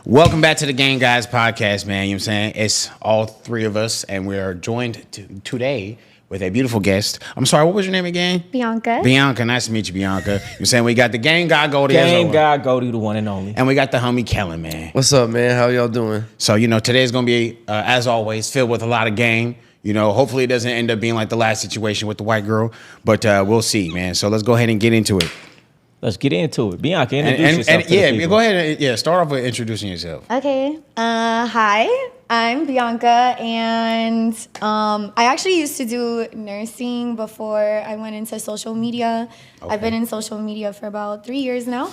Welcome back to the Game Guys podcast, man. You know what I'm saying? It's all three of us, and we are joined today with a beautiful guest. I'm sorry, what was your name again? Bianca. Bianca, nice to meet you, Bianca. You know what I'm saying? We got the game-god-goldie. Game-god-goldie, the one and only. And we got the homie Kellan, man. What's up, man? How y'all doing? So, today's going to be, as always, filled with a lot of game. Hopefully it doesn't end up being like the last situation with the white girl, but we'll see, man. So let's go ahead and get into it. Let's get into it. Bianca, introduce yourself to the people. Go ahead and start off with introducing yourself. Okay. Hi, I'm Bianca, and I actually used to do nursing before I went into social media. Okay. I've been in social media for about 3 years now.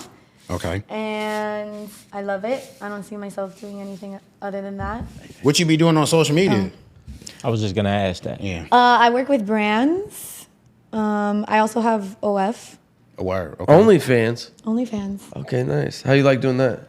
Okay. And I love it. I don't see myself doing anything other than that. What you be doing on social media? I was just going to ask that. Yeah. I work with brands. I also have OF. A word. Okay. OnlyFans. OnlyFans. Okay, nice. How you like doing that?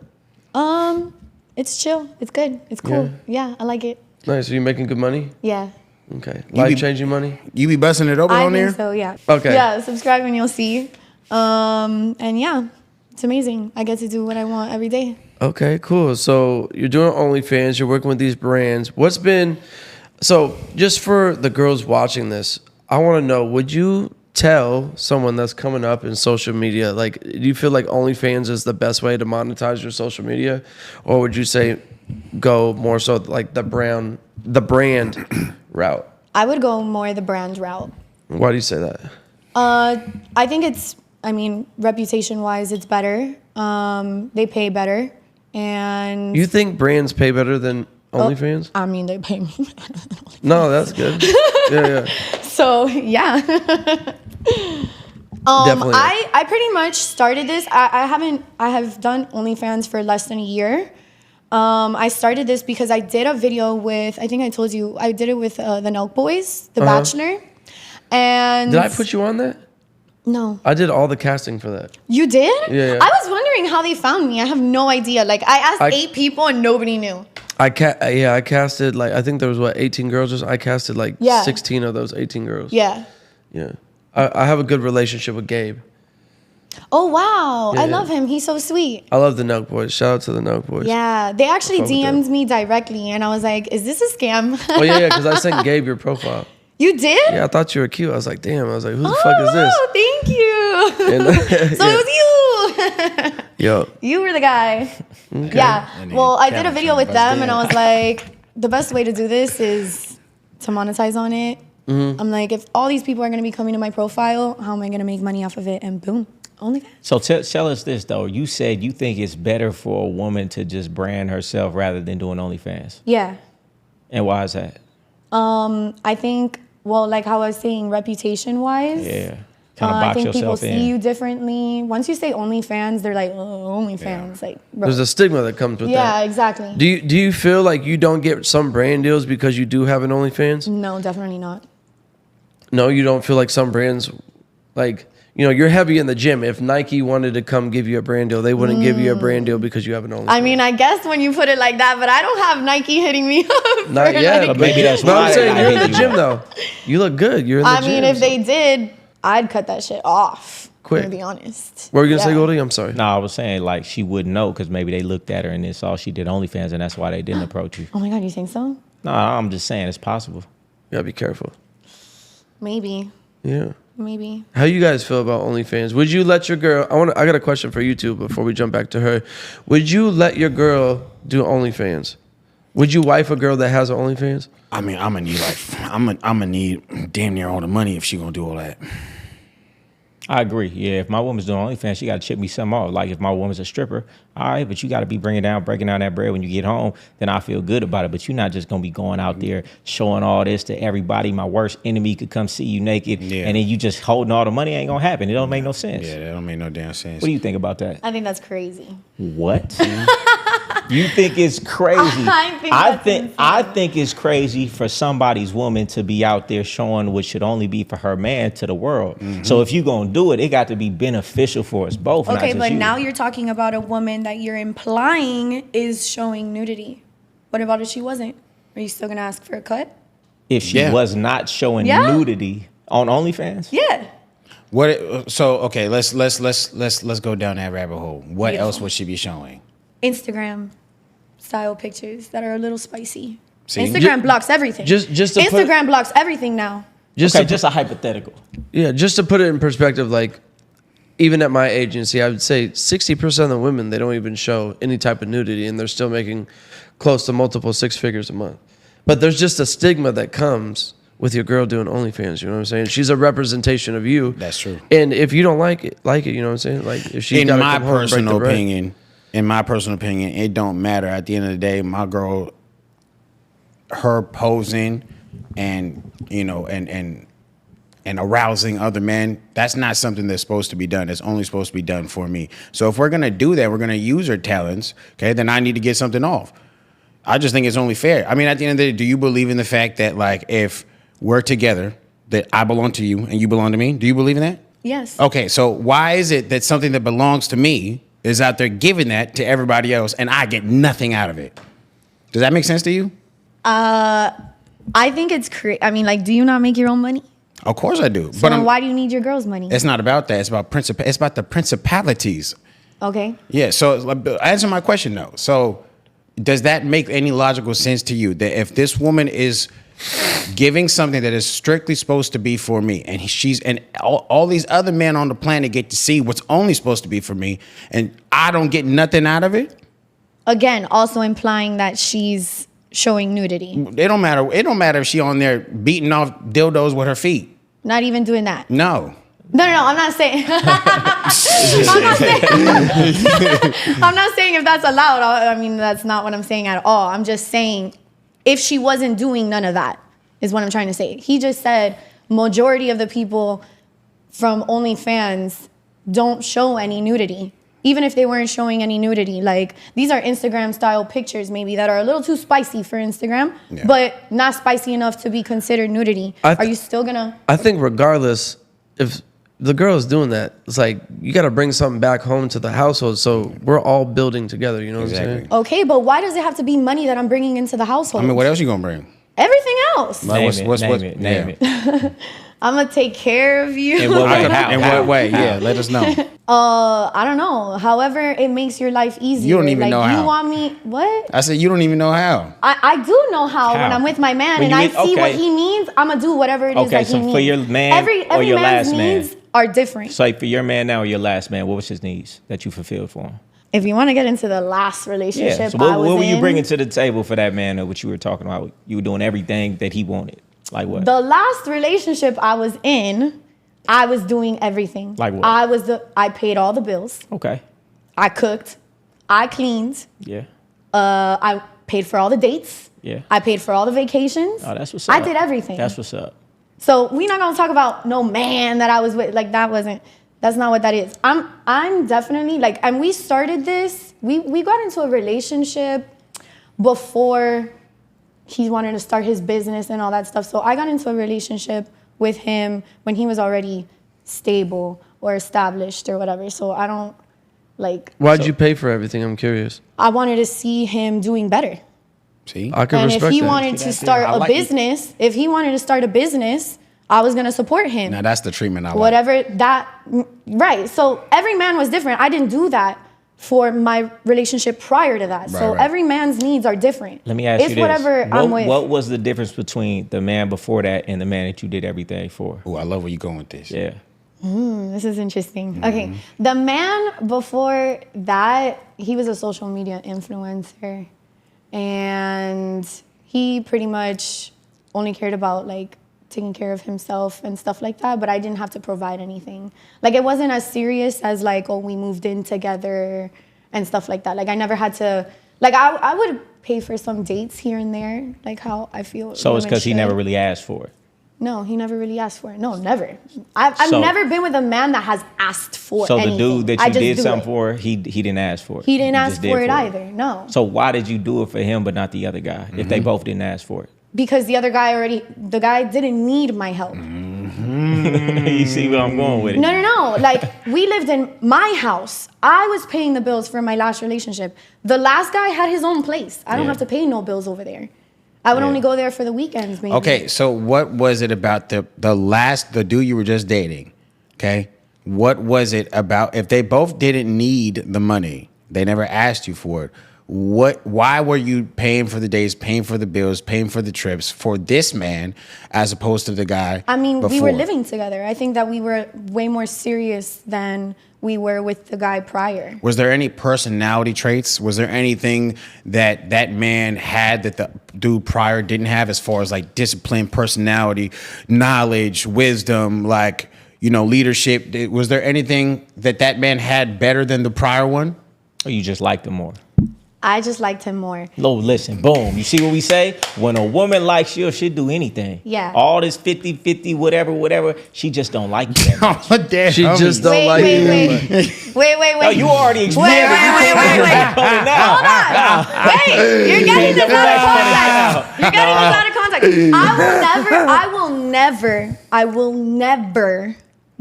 It's chill. It's good. It's cool. Yeah, I like it. Nice. Are you making good money? Yeah. Okay. Life-changing money? You be busting it open on there? I think so, yeah. Okay. Yeah, subscribe and you'll see. And yeah, it's amazing. I get to do what I want every day. Okay, cool. So you're doing OnlyFans. You're working with these brands. So just for the girls watching this, I want to know, would you tell someone that's coming up in social media, like, do you feel like OnlyFans is the best way to monetize your social media? Or would you say go more so like the brand route? I would go more the brand route. Why do you say that? I think reputation-wise, it's better. They pay better. And You think brands pay better than OnlyFans? They pay me. No, that's good. Yeah. So yeah. Definitely. I pretty much started this. I have done OnlyFans for less than a year. I started this because I did a video with, I think I told you, I did it with the Nelk Boys, The Bachelor. And did I put you on that? No. I did all the casting for that. You did? Yeah. I was wondering how they found me. I have no idea. Like, I asked 8 people and nobody knew. I casted, like, I think there was 18 girls or so. I casted 16 of those 18 girls. Yeah. Yeah. I have a good relationship with Gabe. Oh, wow. Yeah, I love him. He's so sweet. I love the Nelk Boys. Shout out to the Nelk Boys. Yeah. They actually DM'd me directly and I was like, is this a scam? Oh, yeah, because I sent Gabe your profile. You did? Yeah, I thought you were cute. I was like, damn. I was like, who the fuck is this? Oh, thank you. And, so it was you. Yo. You were the guy. Okay. Yeah. Well, I did a video with them and I was like, the best way to do this is to monetize on it. Mm-hmm. I'm like, if all these people are going to be coming to my profile, how am I going to make money off of it? And boom, OnlyFans. So tell us this, though. You said you think it's better for a woman to just brand herself rather than doing OnlyFans. Yeah. And why is that? I think, well, like how I was saying, reputation-wise. Yeah. Kind of box I think yourself people see you differently. Once you say OnlyFans, they're like, oh, OnlyFans. Yeah. Like, bro. There's a stigma that comes with that. Yeah, exactly. Do you feel like you don't get some brand deals because you do have an OnlyFans? No, definitely not. No, you don't feel like some brands, like, you're heavy in the gym. If Nike wanted to come give you a brand deal, they wouldn't give you a brand deal because you have an OnlyFans. I guess when you put it like that, but I don't have Nike hitting me up. Not yet. But maybe that's why. I'm saying you're in the you gym, though. You look good. You're in the gym. If they did, I'd cut that shit off. Quick. To be honest. What were you going to say, Goldie? I'm sorry. No, I was saying, like, she wouldn't know because maybe they looked at her and they saw she did OnlyFans and that's why they didn't approach you. Oh, my God, you think so? No, I'm just saying it's possible. You got to be careful. Maybe. Yeah. Maybe. How you guys feel about OnlyFans? Would you let your girl? I got a question for you two before we jump back to her. Would you let your girl do OnlyFans? Would you wife a girl that has an OnlyFans? I'm gonna need damn near all the money if she gonna do all that. I agree. Yeah, if my woman's doing OnlyFans, she got to chip me some off. Like if my woman's a stripper, all right, but you got to be breaking down that bread when you get home. Then I feel good about it. But you're not just gonna be going out there showing all this to everybody. My worst enemy could come see you naked, and then you just holding all the money. Ain't gonna happen. It don't make no sense. Yeah, that don't make no damn sense. What do you think about that? I think that's crazy. What? You think it's crazy? I think it's crazy for somebody's woman to be out there showing what should only be for her man to the world. Mm-hmm. So if you gonna do it, it got to be beneficial for us both. Okay, not just but you. now you're talking about a woman that you're implying is showing nudity. What about if she wasn't? Are you still gonna ask for a cut? If she was not showing nudity on OnlyFans? Yeah. What? So okay, let's go down that rabbit hole. What else would she be showing? Instagram. style pictures that are a little spicy. See? Instagram blocks everything. Just to Instagram blocks everything now. Just Okay, to, just a hypothetical. yeah, just to put it in perspective, like even at my agency, I would say 60% of the women, they don't even show any type of nudity, and they're still making close to multiple six figures a month. But there's just a stigma that comes with your girl doing OnlyFans. You know what I'm saying? She's a representation of you. That's true. And if you don't like it, you know what I'm saying? Like if she's In got to my come home and break personal the bread. opinion, it don't matter. At the end of the day, my girl, her posing and, you know, and arousing other men, that's not something that's supposed to be done. It's only supposed to be done for me. So if we're going to do that, we're going to use her talents, okay, then I need to get something off. I just think it's only fair. I mean, at the end of the day, do you believe in the fact that, like, if we're together, that I belong to you and you belong to me? Do you believe in that? Yes. Okay, so why is it that something that belongs to me is out there giving that to everybody else and I get nothing out of it? Does that make sense to you? I think it's I mean, like, do you not make your own money? Of course I do. So then why do you need your girl's money? It's not about that. It's about the principalities. Okay. Yeah. So answer my question though. So does that make any logical sense to you that if this woman is giving something that is strictly supposed to be for me, and all these other men on the planet get to see what's only supposed to be for me, and I don't get nothing out of it? Again, also implying that she's showing nudity. It don't matter. It don't matter if she on there beating off dildos with her feet. Not even doing that. No. No, I'm not saying. I'm not saying if that's allowed. I mean, that's not what I'm saying at all. I'm just saying if she wasn't doing none of that is what I'm trying to say. He just said majority of the people from OnlyFans don't show any nudity. Even if they weren't showing any nudity, like these are Instagram style pictures maybe that are a little too spicy for Instagram, but not spicy enough to be considered nudity. Are you still gonna? I think regardless, if the girl is doing that, it's like you got to bring something back home to the household. So we're all building together. You know what I'm saying? Okay, but why does it have to be money that I'm bringing into the household? I mean, what else you gonna bring? Everything else. Like, Name it. I'm gonna take care of you. In what way? How? In what way? Yeah, let us know. I don't know. However, it makes your life easier. You don't even like, know you how. want me? What? I said you don't even know how. I do know how when How? I'm with my man When and I you see with- what okay. he needs. I'm gonna do whatever it is Okay, that so he needs. for your man every or your man's last man? needs are different. So like for your man now or your last man, what was his needs that you fulfilled for him? If you want to get into the last relationship, Yeah. So I was what were you in, bringing to the table for that man or what you were talking about? You were doing everything that he wanted. Like what? The last relationship I was in, I was doing everything. Like what? I paid all the bills. Okay. I cooked. I cleaned. Yeah. I paid for all the dates. Yeah. I paid for all the vacations. Oh, that's what's up. I did everything. That's what's up. So we're not gonna talk about no man that I was with. Like that's not what that is. I'm definitely like, and we started this. We got into a relationship before he wanted to start his business and all that stuff. So I got into a relationship with him when he was already stable or established or whatever. So I don't like. Why'd you pay for everything? I'm curious. I wanted to see him doing better. See, I can And respect if he that. wanted See to that? start I a like it. business, I was gonna support him. now that's the treatment I like. Whatever that, right. So every man was different. I didn't do that for my relationship prior to that. So right. every man's needs are different. Let me ask it's you this. whatever I'm with. What was the difference between the man before that and the man that you did everything for? Oh, I love where you going with this. Yeah. This is interesting. Mm-hmm. Okay. The man before that, he was a social media influencer. And he pretty much only cared about like taking care of himself and stuff like that, but I didn't have to provide anything. Like it wasn't as serious as like, oh, we moved in together and stuff like that. Like I never had to, like I would pay for some dates here and there, like how I feel. So it's women because he should. never really asked for it. No, he never really asked for it. No, never. I've So- never been with a man that has asked for So anything. the dude that I you just did do something it. for, he didn't ask for it. He didn't You ask just did for it either. No. So why did you do it for him but not the other guy if they both didn't ask for it? Because the guy didn't need my help. You see where I'm going with it? No. Like, we lived in my house. I was paying the bills for my last relationship. The last guy had his own place. I don't Yeah. have to pay no bills over there. I would Yeah. only go there for the weekends, maybe. Okay, so what was it about the dude you were just dating? Okay, what was it about? If they both didn't need the money, they never asked you for it. why were you paying for the dates, paying for the bills, paying for the trips for this man as opposed to the guy? I mean, we were before? living together. I think that we were way more serious than we were with the guy prior. Was there any personality traits? Was there anything that that man had that the dude prior didn't have, as far as like discipline, personality, knowledge, wisdom, like, you know, leadership? Was there anything that that man had better than the prior one? Or you just liked him more? I just liked him more. No, listen, boom. You see what we say? When a woman likes you, she'll do anything. Yeah. All this 50-50, whatever, she just don't like you that much. Oh, damn. She just don't like you. Wait. Oh, you already explained it. Wait. Hold on. Wait, you're getting this out of context. You're getting this out of context. I will never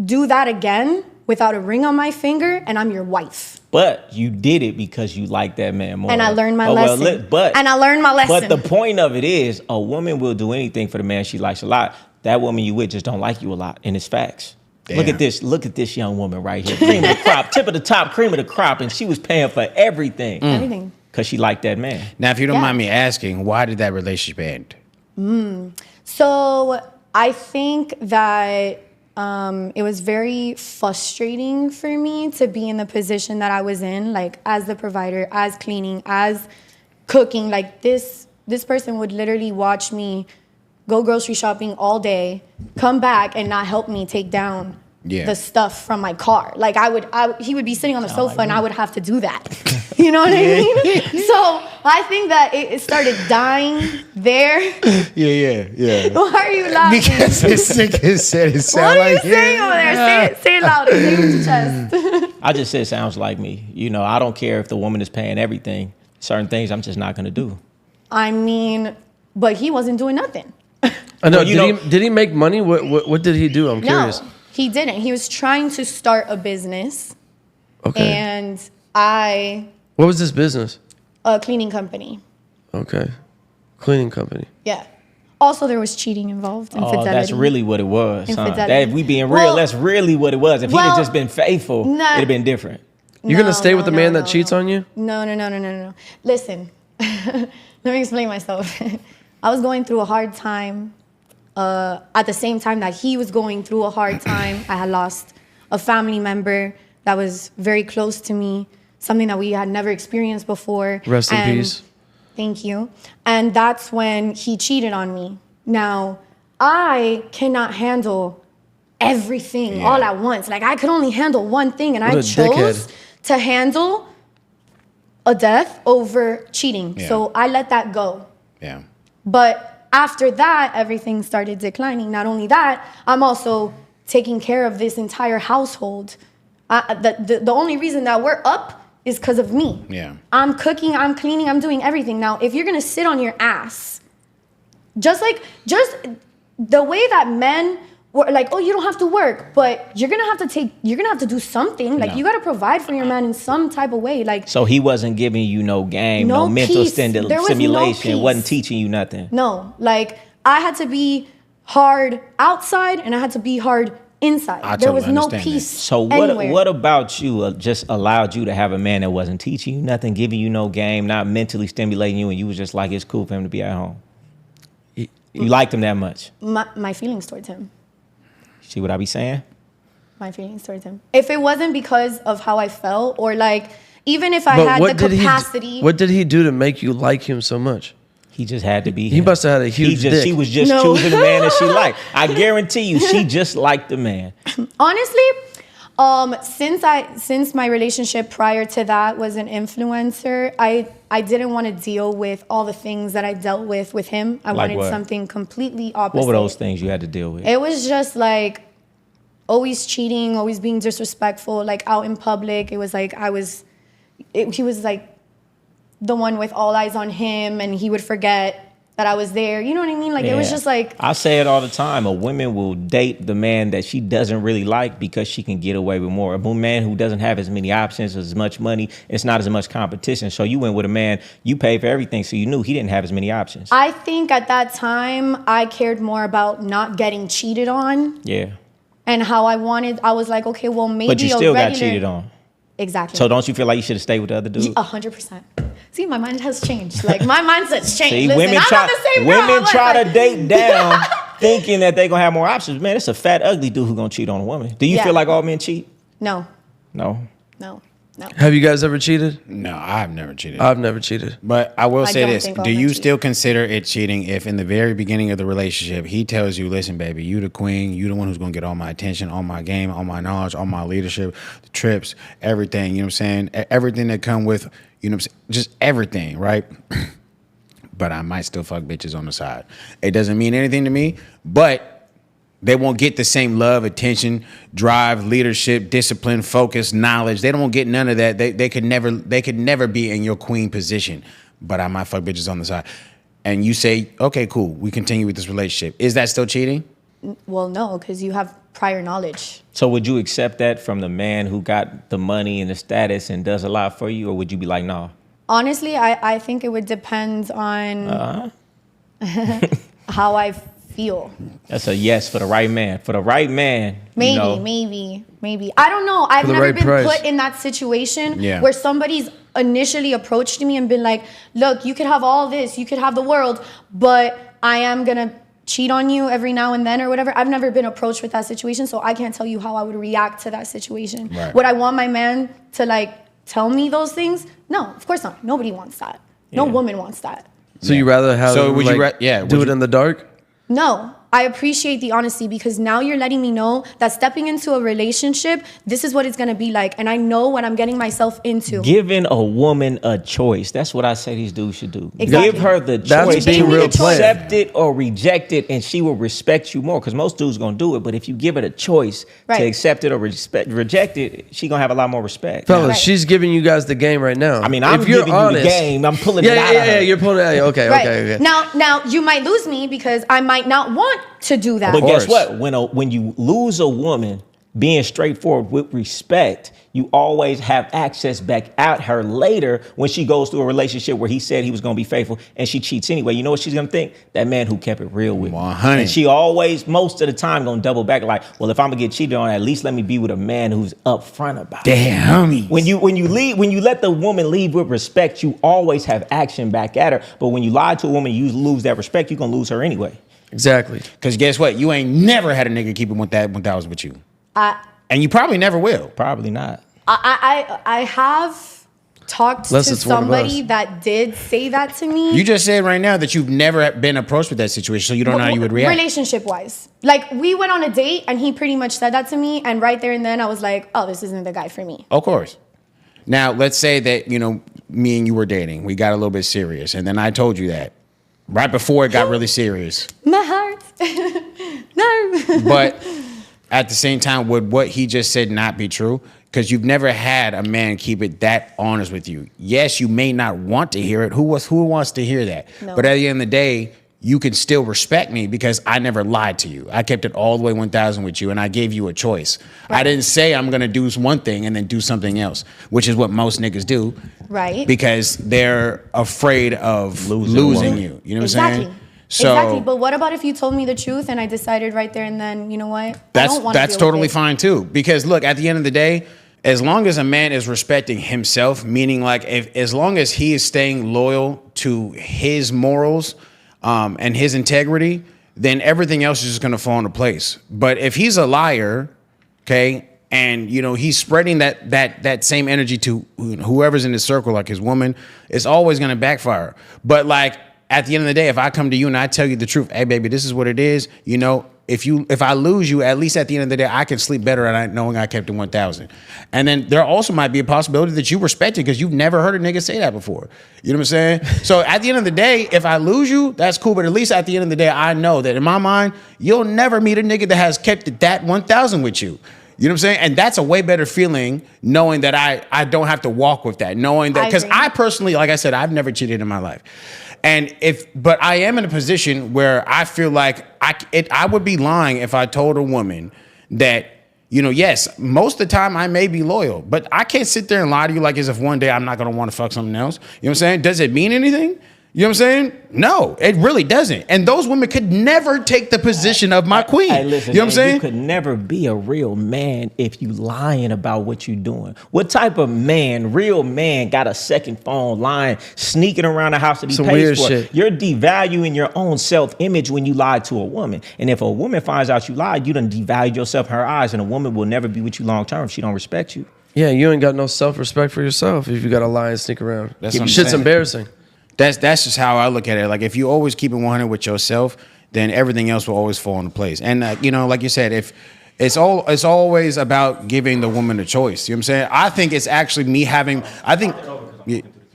do that again without a ring on my finger and I'm your wife. But you did it because you like that man more. And I learned my lesson. And I learned my lesson. But the point of it is, a woman will do anything for the man she likes a lot. That woman you with just don't like you a lot, and it's facts. Damn. Look at this young woman right here, cream of the crop, tip of the top, cream of the crop, and she was paying for everything. Everything. Because she liked that man. Now, if you don't Yeah. mind me asking, why did that relationship end? So I think that it was very frustrating for me to be in the position that I was in, like as the provider, as cleaning, as cooking. Like this person would literally watch me go grocery shopping all day, come back and not help me take down the stuff from my car. Like he would be sitting on the sofa and I would have to do that. You know what I mean? So I think that it started dying there. Yeah. Why are you laughing? Because it's sick as said. It sound What are you like saying over there? Say it louder. Say it with your chest. I just said sounds like me. You know, I don't care if the woman is paying everything. Certain things I'm just not going to do. I mean, but he wasn't doing nothing. I know. Well, Did he make money? What did he do? I'm curious. No, he didn't. He was trying to start a business. Okay. And What was this business? a cleaning company. Okay. Cleaning company. Yeah. Also, there was cheating involved, infidelity. Oh, that's really what it was. Huh? Infidelity. That, if we being real, Well- that's really what it was. If he'd have just been faithful, it'd have been different. You're gonna stay with the man that no, cheats on you? No. Listen, let me explain myself. I was going through a hard time. At the same time that he was going through a hard time, I had lost a family member that was very close to me, something that we had never experienced before. Rest in peace. Thank you. And that's when he cheated on me. Now, I cannot handle everything all at once. Like, I could only handle one thing, and What I a chose dickhead. to handle a death over cheating. Yeah. So I let that go. Yeah. But after that, everything started declining. Not only that, I'm also taking care of this entire household. The only reason that we're up is because of me. Yeah. I'm cooking, I'm cleaning, I'm doing everything. Now, if you're gonna sit on your ass, just the way that men were like, oh, you don't have to work, but you're gonna have to do something. Like, No. you gotta provide for your man in some type of way. Like, So he wasn't giving you no game, no, No mental peace. There was no stimulation, peace. wasn't teaching you nothing. no, like, I had to be hard outside and I had to be hard inside. I There totally was no understand that. peace. So anywhere. what about you just allowed you to have a man that wasn't teaching you nothing, giving you no game, not mentally stimulating you, and you was just like, it's cool for him to be at home? You liked him that much. My feelings towards him. See what I be saying? My feelings towards him. If it wasn't because of how I felt, or like, even if I But had what the did capacity. what did he do to make you like him so much? He just had to be He him. must have had a huge dick. She was just No. choosing the man that she liked. I guarantee you, she just liked the man. Honestly, since my relationship prior to that was an influencer, I didn't want to deal with all the things that I dealt with him. I Like wanted what? something completely opposite. What were those things you had to deal with? It was just like always cheating, always being disrespectful, like out in public. It was like he was like the one with all eyes on him, and he would forget that I was there. You know what I mean? Like, it was Yeah. just like, I say it all the time. A woman will date the man that she doesn't really like because she can get away with more. A man who doesn't have as many options, as much money, it's not as much competition. So you went with a man, you paid for everything, so you knew he didn't have as many options. I think at that time, I cared more about not getting cheated on Yeah. and how I was like, okay, well, maybe But you a still got regular- cheated on. Exactly. So don't you feel like you should have stayed with the other dude? 100%. See, my mind has changed. Like my mindset's changed. See, Listen, women I'm try, not the same girl. women Like, try to date down thinking that they're going to have more options. Man, it's a fat, ugly dude who's going to cheat on a woman. Do you Yeah. feel like all men cheat? No, No. no. Have you guys ever cheated? No, I've never cheated. I've never cheated. But I will I say don't this: think all do men you cheat. still consider it cheating if, in the very beginning of the relationship, he tells you, "Listen, baby, you the queen. You the one who's gonna get all my attention, all my game, all my knowledge, all my leadership, the trips, everything." You know what I'm saying? Everything that come with, you know what I'm saying? Just everything, right? But I might still fuck bitches on the side. It doesn't mean anything to me, but they won't get the same love, attention, drive, leadership, discipline, focus, knowledge. They don't get none of that. They could never be in your queen position. But I might fuck bitches on the side. And you say, okay, cool, we continue with this relationship. Is that still cheating? Well, no, because you have prior knowledge. So would you accept that from the man who got the money and the status and does a lot for you? Or would you be like, nah? Honestly, I think it would depend on how I feel. That's a yes for the right man. For the right man. Maybe, you know, maybe. I don't know. I've the never right been price. put in that situation Yeah. where somebody's initially approached me and been like, look, you could have all this, you could have the world, but I am going to cheat on you every now and then or whatever. I've never been approached with that situation, so I can't tell you how I would react to that situation. Right. Would I want my man to like tell me those things? No, of course not. Nobody wants that. No Yeah. woman wants that. So you rather have So him, would you like, yeah, do would it you- in the dark? No, I appreciate the honesty because now you're letting me know that stepping into a relationship, this is what it's gonna be like. And I know what I'm getting myself into. giving a woman a choice. That's what I say these dudes should do. Exactly. Give her the That's choice being to real player. accept it or reject it, and she will respect you more. Because most dudes gonna do it, but if you give her the choice Right. to accept it or reject it, she gonna have a lot more respect. Fellas, Right. she's giving you guys the game right now. I mean, I'm giving you the game. I'm pulling it out of her. You're pulling it out. Okay, Right. okay. Now you might lose me because I might not want to do that. But guess course. what? When you lose a woman, being straightforward with respect, you always have access back at her later when she goes through a relationship where he said he was going to be faithful and she cheats anyway. You know what she's going to think? That man who kept it real with me. 100. And she always, most of the time, going to double back like, well, if I'm going to get cheated on, at least let me be with a man who's upfront about it. Damn, homie. When you let the woman leave with respect, you always have action back at her. But when you lie to a woman, you lose that respect, you're going to lose her anyway. Exactly. Because guess what? You ain't never had a nigga keep it 1,000 with you. And you probably never will. Probably not. I have talked Unless to it's one of somebody us. that did say that to me. You just said right now that you've never been approached with that situation, so you don't know how you would react. Relationship wise. Like we went on a date and he pretty much said that to me. And right there and then I was like, oh, this isn't the guy for me. Of course. Now, let's say that, me and you were dating. We got a little bit serious. And then I told you that right before it got really serious. My heart. No. But at the same time, would what he just said not be true? Because you've never had a man keep it that honest with you. Yes, you may not want to hear it. Who wants to hear that? No. But at the end of the day, you can still respect me because I never lied to you. I kept it all the way 1,000 with you, and I gave you a choice. I didn't say I'm going to do one thing and then do something else, which is what most niggas do. Right. Because they're afraid of Losing losing a woman. you. You know what Exactly. I'm saying? So exactly. But what about if you told me the truth and I decided right there and then, you know what? I don't want to that's deal with totally it. fine too. Because look, at the end of the day, as long as a man is respecting himself, meaning like as long as he is staying loyal to his morals and his integrity, then everything else is just gonna fall into place. But if he's a liar, okay, and he's spreading that same energy to whoever's in his circle, like his woman, it's always gonna backfire. But like at the end of the day, if I come to you and I tell you the truth, hey baby, this is what it is, if I lose you, at least at the end of the day, I can sleep better at knowing I kept it 1,000. And then there also might be a possibility that you respect it because you've never heard a nigga say that before. You know what I'm saying? So at the end of the day, if I lose you, that's cool. But at least at the end of the day, I know that in my mind, you'll never meet a nigga that has kept it that 1,000 with you. You know what I'm saying? And that's a way better feeling knowing that I don't have to walk with that. Knowing that, because I personally, like I said, I've never cheated in my life. But I am in a position where I feel like I would be lying if I told a woman that, yes, most of the time I may be loyal, but I can't sit there and lie to you like as if one day I'm not going to want to fuck something else. You know what I'm saying? Does it mean anything? You know what I'm saying? No, it really doesn't. And those women could never take the position of my queen. Hey, listen, you know what I'm saying? You could never be a real man if you lying about what you doing. What type of man, real man, got a second phone lying, sneaking around the house that he Some pays weird for? shit. You're devaluing your own self-image when you lie to a woman. And if a woman finds out you lied, you done devalued yourself in her eyes, and a woman will never be with you long term if she don't respect you. Yeah, you ain't got no self-respect for yourself if you got to lie and sneak around. That's what I'm Shit's saying. embarrassing. That's just how I look at it. Like if you always keep it 100 with yourself, then everything else will always fall into place. And you know, like you said, if it's always about giving the woman a choice. You know what I'm saying? I think it's actually me having. I think.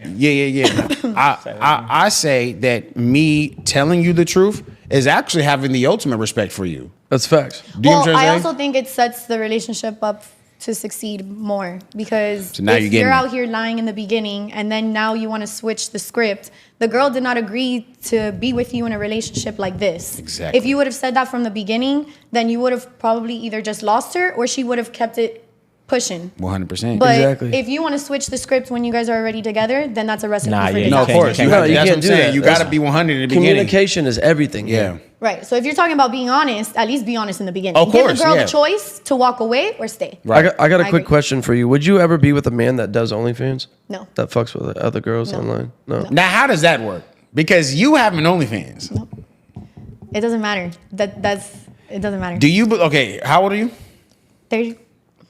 Yeah. I say that me telling you the truth is actually having the ultimate respect for you. That's facts. Do you know Well, what I'm I saying? also think it sets the relationship up to succeed more because So now if you're getting you're it. out here lying in the beginning and then now you want to switch the script, the girl did not agree to be with you in a relationship like this. Exactly. If you would have said that from the beginning, then you would have probably either just lost her or she would have kept it pushing. 100%. But Exactly. if you want to switch the script when you guys are already together, then that's a recipe Nah, for yeah, No, of disaster. course. You You can't- have, you that's what I'm can't do saying. that. You got to be 100 in the beginning. Communication is everything. Yeah. Right. So if you're talking about being honest, at least be honest in the beginning. Of course, Give the girl yeah. the choice to walk away or stay. Right. I got a I quick agree. question for you. Would you ever be with a man that does OnlyFans? No. That fucks with other girls No. online? No. Now, how does that work? Because you have an OnlyFans. It doesn't matter. It doesn't matter. Do you? Okay. How old are you? 30.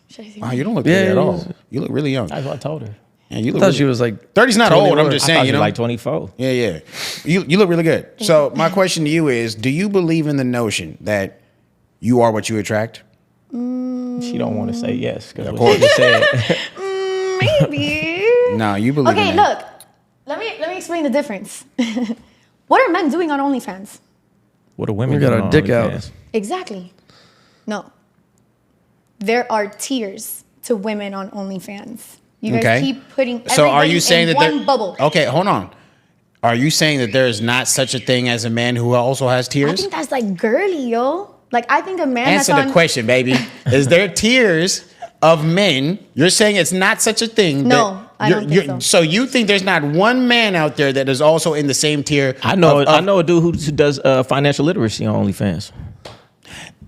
Should I say? Oh, you don't look Yeah, 30 at yeah, all. yeah. You look really young. That's what I told her. Yeah, you I look thought really, she was like 30's not old. I'm 21. just I saying, thought you you know. like 24. Yeah. You look really good. So my question to you is: do you believe in the notion that you are what you attract? She don't want to say yes because Of what she course. just said. Maybe. No, you believe. Okay, in that. look. Let me explain the difference. What are men doing on OnlyFans? What a women We got doing our on dick out. OnlyFans. Exactly. No. There are tiers to women on OnlyFans. You guys Okay. keep putting So are everybody you saying in that one bubble. Okay, hold on. Are you saying that there is not such a thing as a man who also has I tears? think that's like girly, yo. Like I think a man Answer that's the on question, baby. Is there tiers of men? You're saying it's not such a thing. No, that I don't think so. So you think there's not one man out there that is also in the same tier? I know of- a dude who does financial literacy on OnlyFans.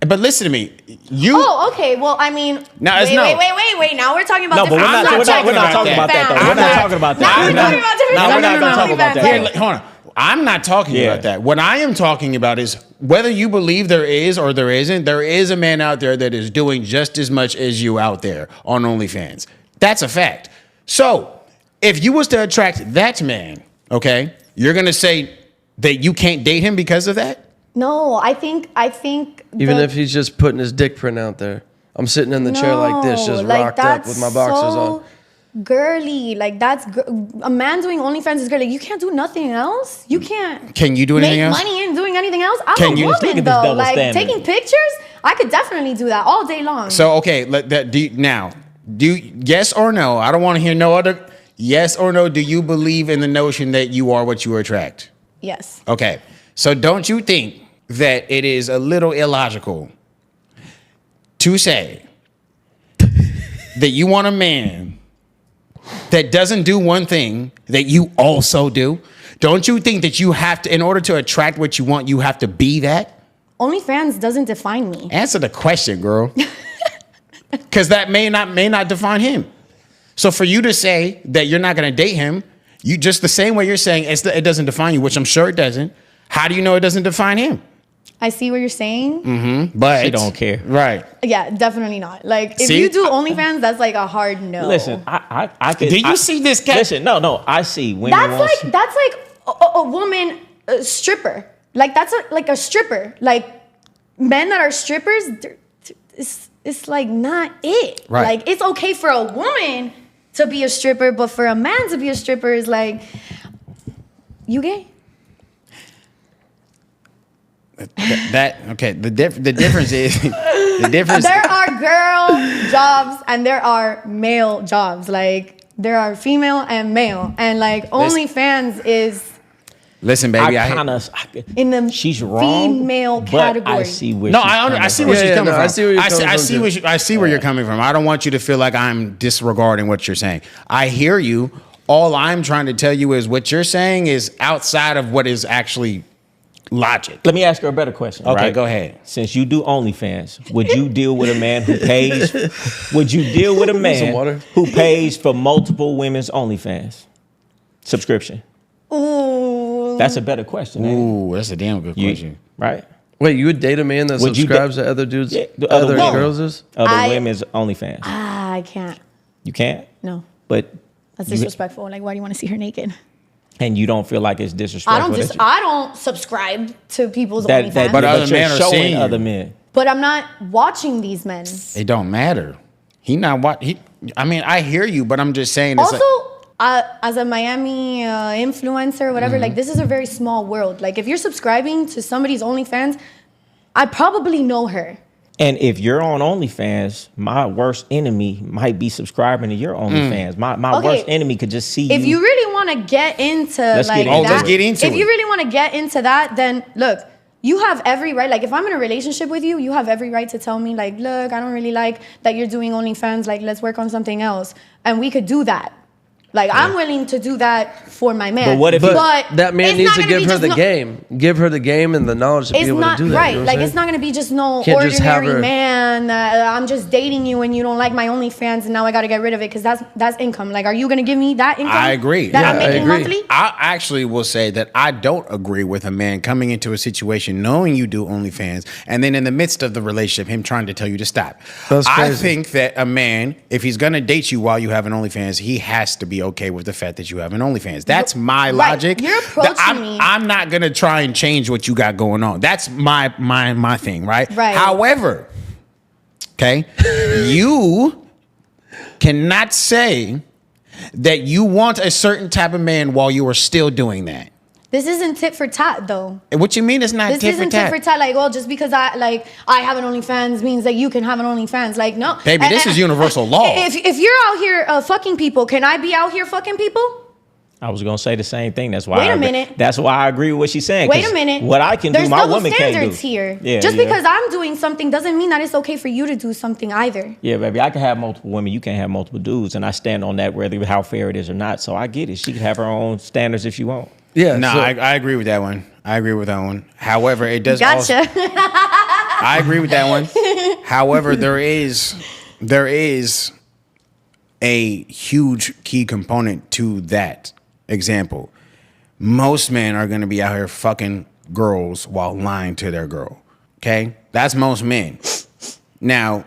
But listen to me. You. Oh, okay. Well, I mean, No, it's wait, no. wait. Now we're talking about No, but different we're not subjects. talking about that, though. We're not talking about that. Now we're No. talking about different No, we're not subjects gonna on talk about OnlyFans. that. Here, Like, hold on. I'm not talking Yeah. about that. What I am talking about is whether you believe there is or there isn't, there is a man out there that is doing just as much as you out there on OnlyFans. That's a fact. So if you was to attract that man, okay, you're gonna say that you can't date him because of that? No, I think. Even the- if he's just putting his dick print out there. I'm sitting in the chair like this, just No, like, rocked up that's with my boxers so on. Girly, like that's a man doing OnlyFans is girly. You can't do nothing else. You can't. Can you do make anything else? money and doing anything else? I'm Can a you- woman Look at this though. double Like standard. taking pictures, I could definitely do that all day long. So okay, yes or no? I don't want to hear no other. Yes or no? Do you believe in the notion that you are what you attract? yes. Okay. So don't you think that it is a little illogical to say that you want a man that doesn't do one thing that you also do? Don't you think that you have to, in order to attract what you want, you have to be that? OnlyFans doesn't define me. Answer the question, girl. Because that may not define him. So for you to say that you're not going to date him, you just the same way you're saying it doesn't define you, which I'm sure it doesn't. How do you know it doesn't define him? I see what you're saying. But She don't care. Right. Yeah, definitely not. Like if See? you do OnlyFans, that's like a hard no. Listen, I could. Did you see this guy? Listen, no, I see women. That's like a woman stripper. Like that's like a stripper. Like men that are strippers, it's like not it. Right. Like it's okay for a woman to be a stripper, but for a man to be a stripper is like, you gay? Okay. The difference is the difference. There are girl jobs and there are male jobs. Like there are female and male, and like OnlyFans is Listen, baby. in the she's wrong. female but category. I see where. No, she's I coming see from. where Yeah, she's yeah, coming no, from. I see where you're coming from, too. I see where you're coming from. I don't want you to feel like I'm disregarding what you're saying. I hear you All I'm trying to tell you is what you're saying is outside of what is actually logic. Let me ask her a better question. Okay, right? go ahead. Since you do OnlyFans, would you deal with a man who pays? Would you deal with a man who pays for multiple women's OnlyFans subscription? Ooh. That's a better question. ain't it? Ooh, that's a damn good question. Right? Wait, you would date a man that Would you subscribes to other dudes, Yeah, the other other women. girls'? Other women's OnlyFans. I can't. You can't. No. But That's you- disrespectful. Like, why do you want to see her naked? and you don't feel like it's disrespectful. I don't subscribe to people's that, OnlyFans. that, But other you're men are showing seeing you. other men. But I'm not watching these men. It don't matter. He not what he. I mean, I hear you, but I'm just saying. It's Also, as a Miami influencer or whatever, like, this is a very small world. Like, if you're subscribing to somebody's OnlyFans, I probably know her. And if you're on OnlyFans, my worst enemy might be subscribing to your OnlyFans. My Okay. worst enemy could just see you. If you really want to get into Let's like get into that, it. Let's get into if it. you really want to get into that, then look, you have every right. Like, if I'm in a relationship with you, you have every right to tell me, like, look, I don't really like that you're doing OnlyFans. Like, let's work on something else, and we could do that. Like, I'm willing to do that for my man. But what if But that man it's needs not to gonna give be her just the game. Give her the game and the knowledge to be It's able not to do that. right. You know what Like, I'm it's not gonna be just no Can't just have ordinary her- man. I'm just dating you and you don't like my OnlyFans, and now I gotta get rid of it because that's income. Like, are you gonna give me that income? I agree. That Yeah, I'm I making agree. monthly. I actually will say that I don't agree with a man coming into a situation knowing you do OnlyFans and then in the midst of the relationship, him trying to tell you to stop. That's I crazy. think that a man, if he's going to date you while you have an OnlyFans, he has to be okay with the fact that you have an OnlyFans. That's my Right. logic. You're approaching me. I'm not going to try and change what you got going on. That's my thing, right? Right. However, okay, you cannot say that you want a certain type of man while you are still doing that. This isn't tit for tat, though. What you mean it's not This tit for isn't tit tat? for tat. Like, well, just because I have an OnlyFans means that you can have an OnlyFans. Like, no, Baby, this is universal law. If you're out here fucking people, can I be out here fucking people? I was gonna say the same thing. That's why. Wait a minute. That's why I agree with what she's saying. Wait 'cause a minute. What I can There's do, my double woman can't do. standards here. Yeah, Just yeah. because I'm doing something doesn't mean that it's okay for you to do something either. Yeah, baby, I can have multiple women. You can't have multiple dudes, and I stand on that, whether how fair it is or not. So I get it. She can have her own standards if she wants. Yeah. No, so- I agree with that one. I agree with that one. However, it does also. Gotcha. I agree with that one. However, there is a huge key component to that example. Most men are going to be out here fucking girls while lying to their girl. Okay? That's most men. Now,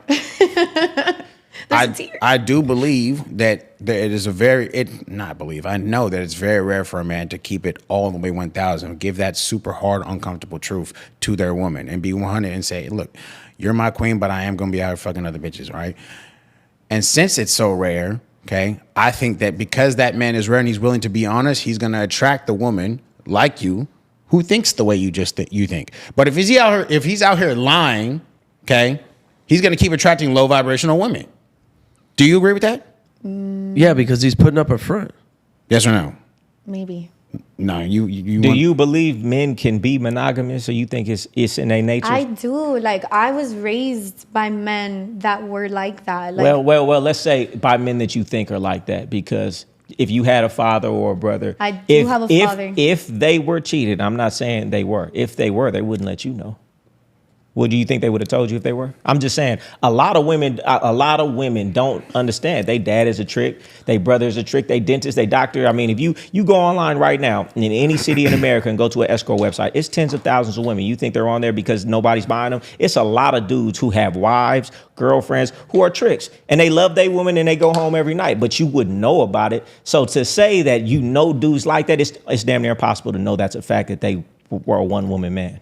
I do believe that it is I know that it's very rare for a man to keep it all the way 1,000, give that super hard, uncomfortable truth to their woman and be 100 and say, look, you're my queen, but I am going to be out here fucking other bitches, right? And since it's so rare, okay, I think that because that man is rare and he's willing to be honest, he's going to attract the woman like you who thinks the way you think. But if he's out here lying, okay, he's going to keep attracting low vibrational women. Do you agree with that? yeah, because he's putting up a front. Yes or no? Maybe. No, you. Do you believe men can be monogamous, or you think it's in their nature? I do. Like, I was raised by men that were like that. Like, well. Let's say by men that you think are like that, because if you had a father or a brother, I do have a father. If they were cheated, I'm not saying they were. If they were, they wouldn't let you know. What do you think they would have told you if they were? I'm just saying, a lot of women don't understand. They dad is a trick. They brother is a trick. They dentist, they doctor. I mean, if you go online right now in any city in America and go to an escort website, it's tens of thousands of women. You think they're on there because nobody's buying them? It's a lot of dudes who have wives, girlfriends, who are tricks. And they love their woman and they go home every night, but you wouldn't know about it. So to say that you know dudes like that, it's damn near impossible to know that's a fact that they were a one-woman man.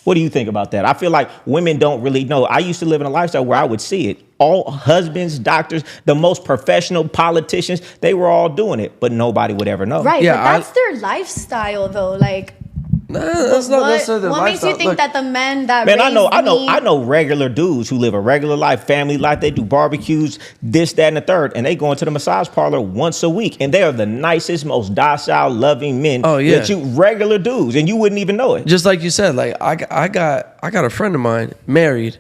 What do you think about that? I feel like women don't really know. I used to live in a lifestyle where I would see it. All husbands, doctors, the most professional politicians, they were all doing it, but nobody would ever know. right. Yeah, but that's their lifestyle, though. Like, Nah, that's not necessarily the what makes lifestyle. you think Look, that the men that Man, raised I know regular dudes who live a regular life, family life. They do barbecues, this, that, and the third, and they go into the massage parlor once a week, and they are the nicest, most docile, loving men. Oh, yeah. that you regular dudes, and you wouldn't even know it. just like you said, like I got a friend of mine, married,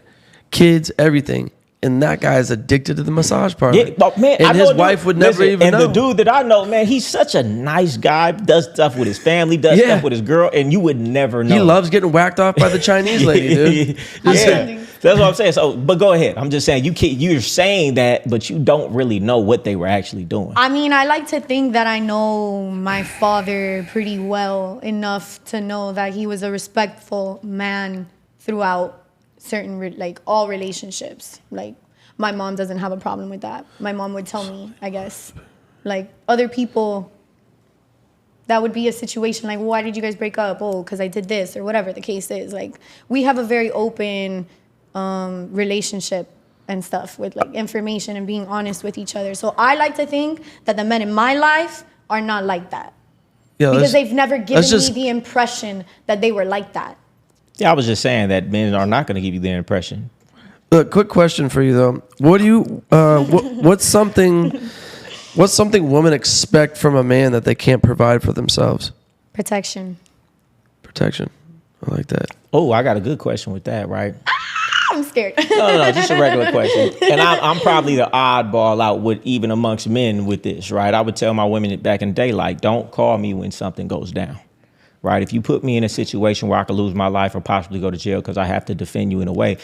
kids, everything, and that guy is addicted to the massage parlor. Yeah, but man, I and know his a dude- wife would never listen, even know. And the dude that I know, man, he's such a nice guy. Does stuff with his family, does Yeah. stuff with his girl, and you would never know. He loves getting whacked off by the Chinese lady, dude. Yeah, that's what I'm saying. So, but go ahead. I'm just saying you're saying that, but you don't really know what they were actually doing. I mean, I like to think that I know my father pretty well enough to know that he was a respectful man throughout certain, like, all relationships. Like, my mom doesn't have a problem with that. My mom would tell me, I guess. Like, other people, that would be a situation like, why did you guys break up? Oh, because I did this, or whatever the case is. Like, we have a very open relationship and stuff with, like, information and being honest with each other. So I like to think that the men in my life are not like that. Yeah, Because they've never given me the impression that they were like that. Yeah, I was just saying that men are not going to give you the impression. Look, quick question for you though. What do you what's something women expect from a man that they can't provide for themselves? Protection. Protection. I like that. Oh, I got a good question with that, right? I'm scared. No, just a regular question. And I'm probably the oddball out with even amongst men with this, right? I would tell my women back in the day, like, don't call me when something goes down, right? If you put me in a situation where I could lose my life or possibly go to jail because I have to defend you in a way,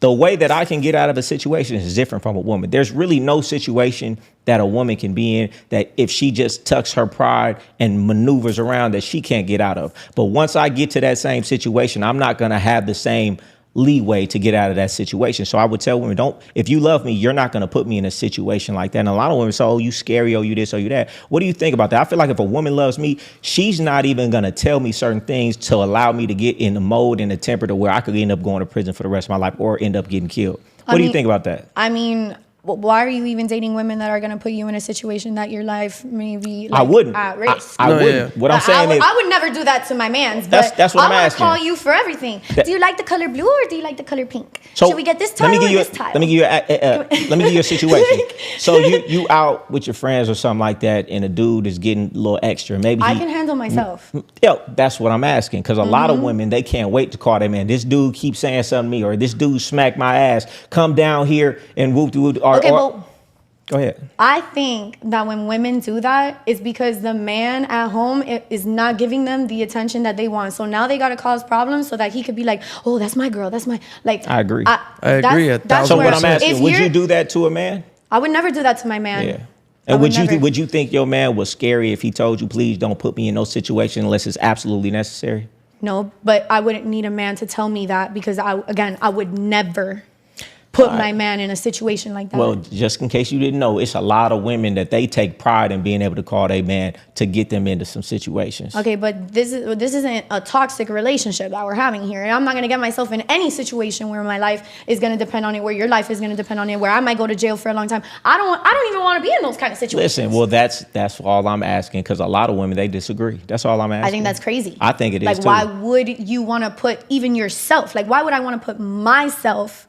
the way that I can get out of a situation is different from a woman. There's really no situation that a woman can be in that if she just tucks her pride and maneuvers around that she can't get out of. But once I get to that same situation, I'm not going to have the same leeway to get out of that situation. So I would tell women, if you love me, you're not going to put me in a situation like that. And a lot of women say, oh, you scary, oh, you this, oh, you that. What do you think about that? I feel like if a woman loves me, she's not even going to tell me certain things to allow me to get in the mode and the temper to where I could end up going to prison for the rest of my life or end up getting killed. What do you think about that? I mean, why are you even dating women that are going to put you in a situation that your life may be, like, I wouldn't. at risk? I wouldn't. Yeah. What I'm saying is, I would never do that to my mans. But That's what I'm I asking. want to call you for everything. Do you like the color blue or do you like the color pink? so Should we get this tile or this tile? let me give you a situation. So you out with your friends or something like that, and a dude is getting a little extra. Maybe I can handle myself. Yo, that's what I'm asking. Because a lot of women, they can't wait to call their man. This dude keeps saying something to me, or this dude smacked my ass. Come down here and whoop de whoop. Okay, but Go ahead. I think that when women do that, it's because the man at home is not giving them the attention that they want. So now they got to cause problems so that he could be like, oh, that's my girl. That's my, like. I agree. I agree 1,000%. So what I'm if asking, would you you're- do that to a man? I would never do that to my man. Yeah. I And would never. would you think your man was scary if he told you, please don't put me in no situation unless it's absolutely necessary? No, but I wouldn't need a man to tell me that because I would never put my man in a situation like that. Well, just in case you didn't know, it's a lot of women that they take pride in being able to call their man to get them into some situations. Okay, but this isn't a toxic relationship that we're having here. And I'm not gonna get myself in any situation where my life is gonna depend on it, where your life is gonna depend on it, where I might go to jail for a long time. I don't even want to be in those kind of situations. Listen, well, that's all I'm asking, because a lot of women, they disagree. That's all I'm asking. I think that's crazy. I think it is like, too. why would you want to put even yourself? Like, why would I want to put myself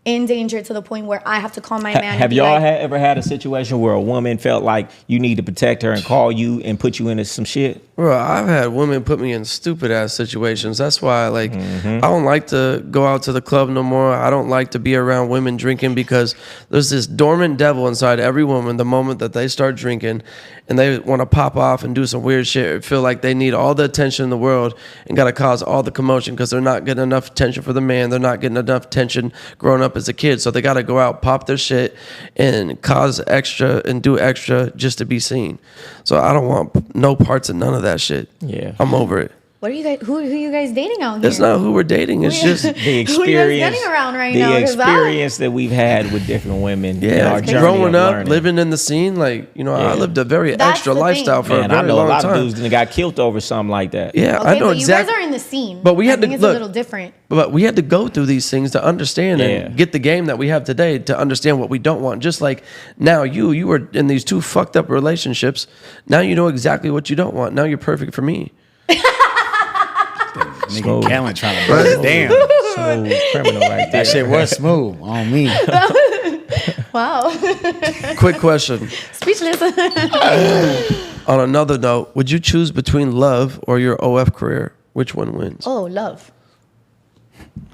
in danger to the point where I have to call my man? Have y'all ever had a situation where a woman felt like you need to protect her and call you and put you into some shit? Bro, I've had women put me in stupid ass situations. That's why, like, I don't like to go out to the club no more. I don't like to be around women drinking because there's this dormant devil inside every woman the moment that they start drinking and they want to pop off and do some weird shit or feel like they need all the attention in the world and got to cause all the commotion because they're not getting enough attention for the man. They're not getting enough attention growing up as a kid. So they got to go out, pop their shit, and cause extra and do extra just to be seen. So I don't want no parts of none of that shit. Yeah. I'm over it. What are you guys? Who are you guys dating out here? It's not who we're dating. It's just The Who are you guys experience, getting around right the now? 'Cause experience that we've had with different women. in our journey growing of up, learning. living in the scene. Like, you know, I Yeah. lived a very That's extra the thing. lifestyle for Man, a I very know a long lot time. of dudes that got killed over something like that. Yeah, Okay, I know but exactly. you guys are in the scene. But we I had think to it's look. a little different. But we had to go through these things to understand Yeah. and get the game that we have today to understand what we don't want. Just like now, you were in these two fucked up relationships. Now you know exactly what you don't want. Now you're perfect for me. Nigga Kellan trying to break it down. Smooth criminal right there. That shit was smooth on me. Wow. Quick question. Speechless. On another note, would you choose between love or your OF career? Which one wins? Oh, love.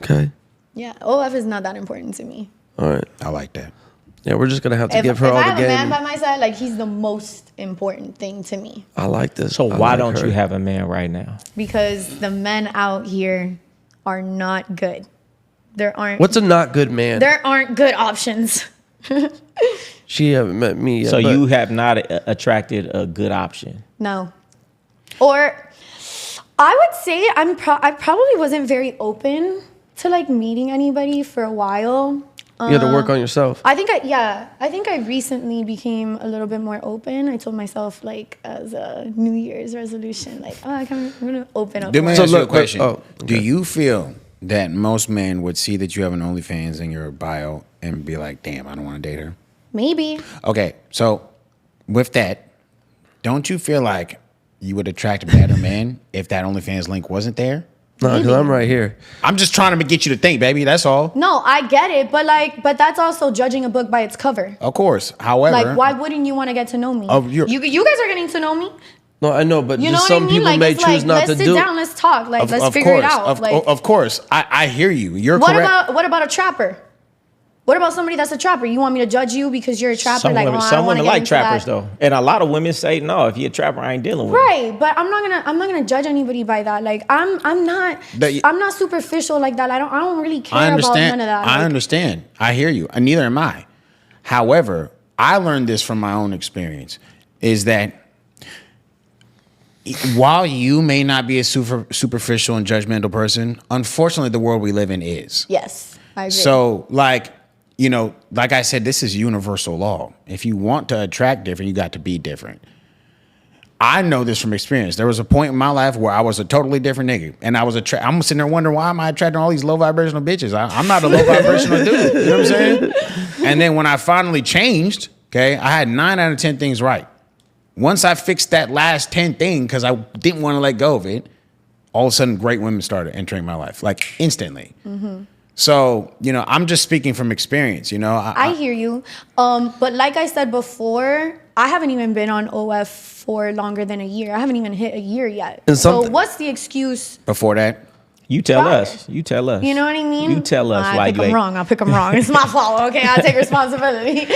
Okay. Yeah, OF is not that important to me. All right. I like that. Yeah, we're just gonna have to If, give her if all I the have a man game. by my side, like he's the most important thing to me. I like this. So I why like don't her. you have a man right now? Because the men out here are not good. What's a not good man? There aren't good options. She haven't met me yet. So but you have not attracted a good option. No. Or I would say I probably wasn't very open to like meeting anybody for a while. you had to work on yourself. I think I recently became a little bit more open. I told myself like as a New Year's resolution, like, oh, I'm gonna open up. Let me more. So ask you a look, question. oh, Do okay. you feel that most men would see that you have an OnlyFans in your bio and be like, damn, I don't want to date her? Maybe. Okay, so with that, don't you feel like you would attract better men if that OnlyFans link wasn't there? No, because I'm right here. I'm just trying to get you to think, baby. That's all. No, I get it, but that's also judging a book by its cover. Of course. However, Like, why wouldn't you want to get to know me? Oh, you're- you guys are getting to know me. No, I know, but You know just what some I mean? people like, may it's choose like, not let's to sit do. down, let's talk, like, let's figure it out. Like, of course. I hear you. You're what correct. about a trapper? What about somebody that's a trapper? You want me to judge you because you're a trapper? Some like, women, oh, I some don't want to women get like into trappers that. though, and a lot of women say no. If you're a trapper, I ain't dealing with it. Right, but I'm not gonna judge anybody by that. Like I'm not superficial like that. I don't really care I about understand. none of that. I Like, understand. I hear you. And neither am I. However, I learned this from my own experience is that while you may not be a superficial and judgmental person, unfortunately, the world we live in is. Yes, I agree. So, like, you know, like I said, this is universal law. If you want to attract different, you got to be different. I know this from experience. There was a point in my life where I was a totally different nigga, and I'm sitting there wondering why am I attracting all these low vibrational bitches? I'm not a low vibrational dude. You know what I'm saying? And then when I finally changed, okay, I had 9 out of 10 things right. Once I fixed that last 10 thing because I didn't want to let go of it, all of a sudden great women started entering my life, like instantly. Mm-hmm. So, you know, I'm just speaking from experience, you know. I hear you. But like I said before, I haven't even been on OF for longer than a year. I haven't even hit a year yet. And So something- what's the excuse? Before that, You tell Fire. us. You tell us. You know what I mean? You tell us I why pick you them ain't. wrong. I'll pick them wrong. It's my fault. Okay, I take responsibility.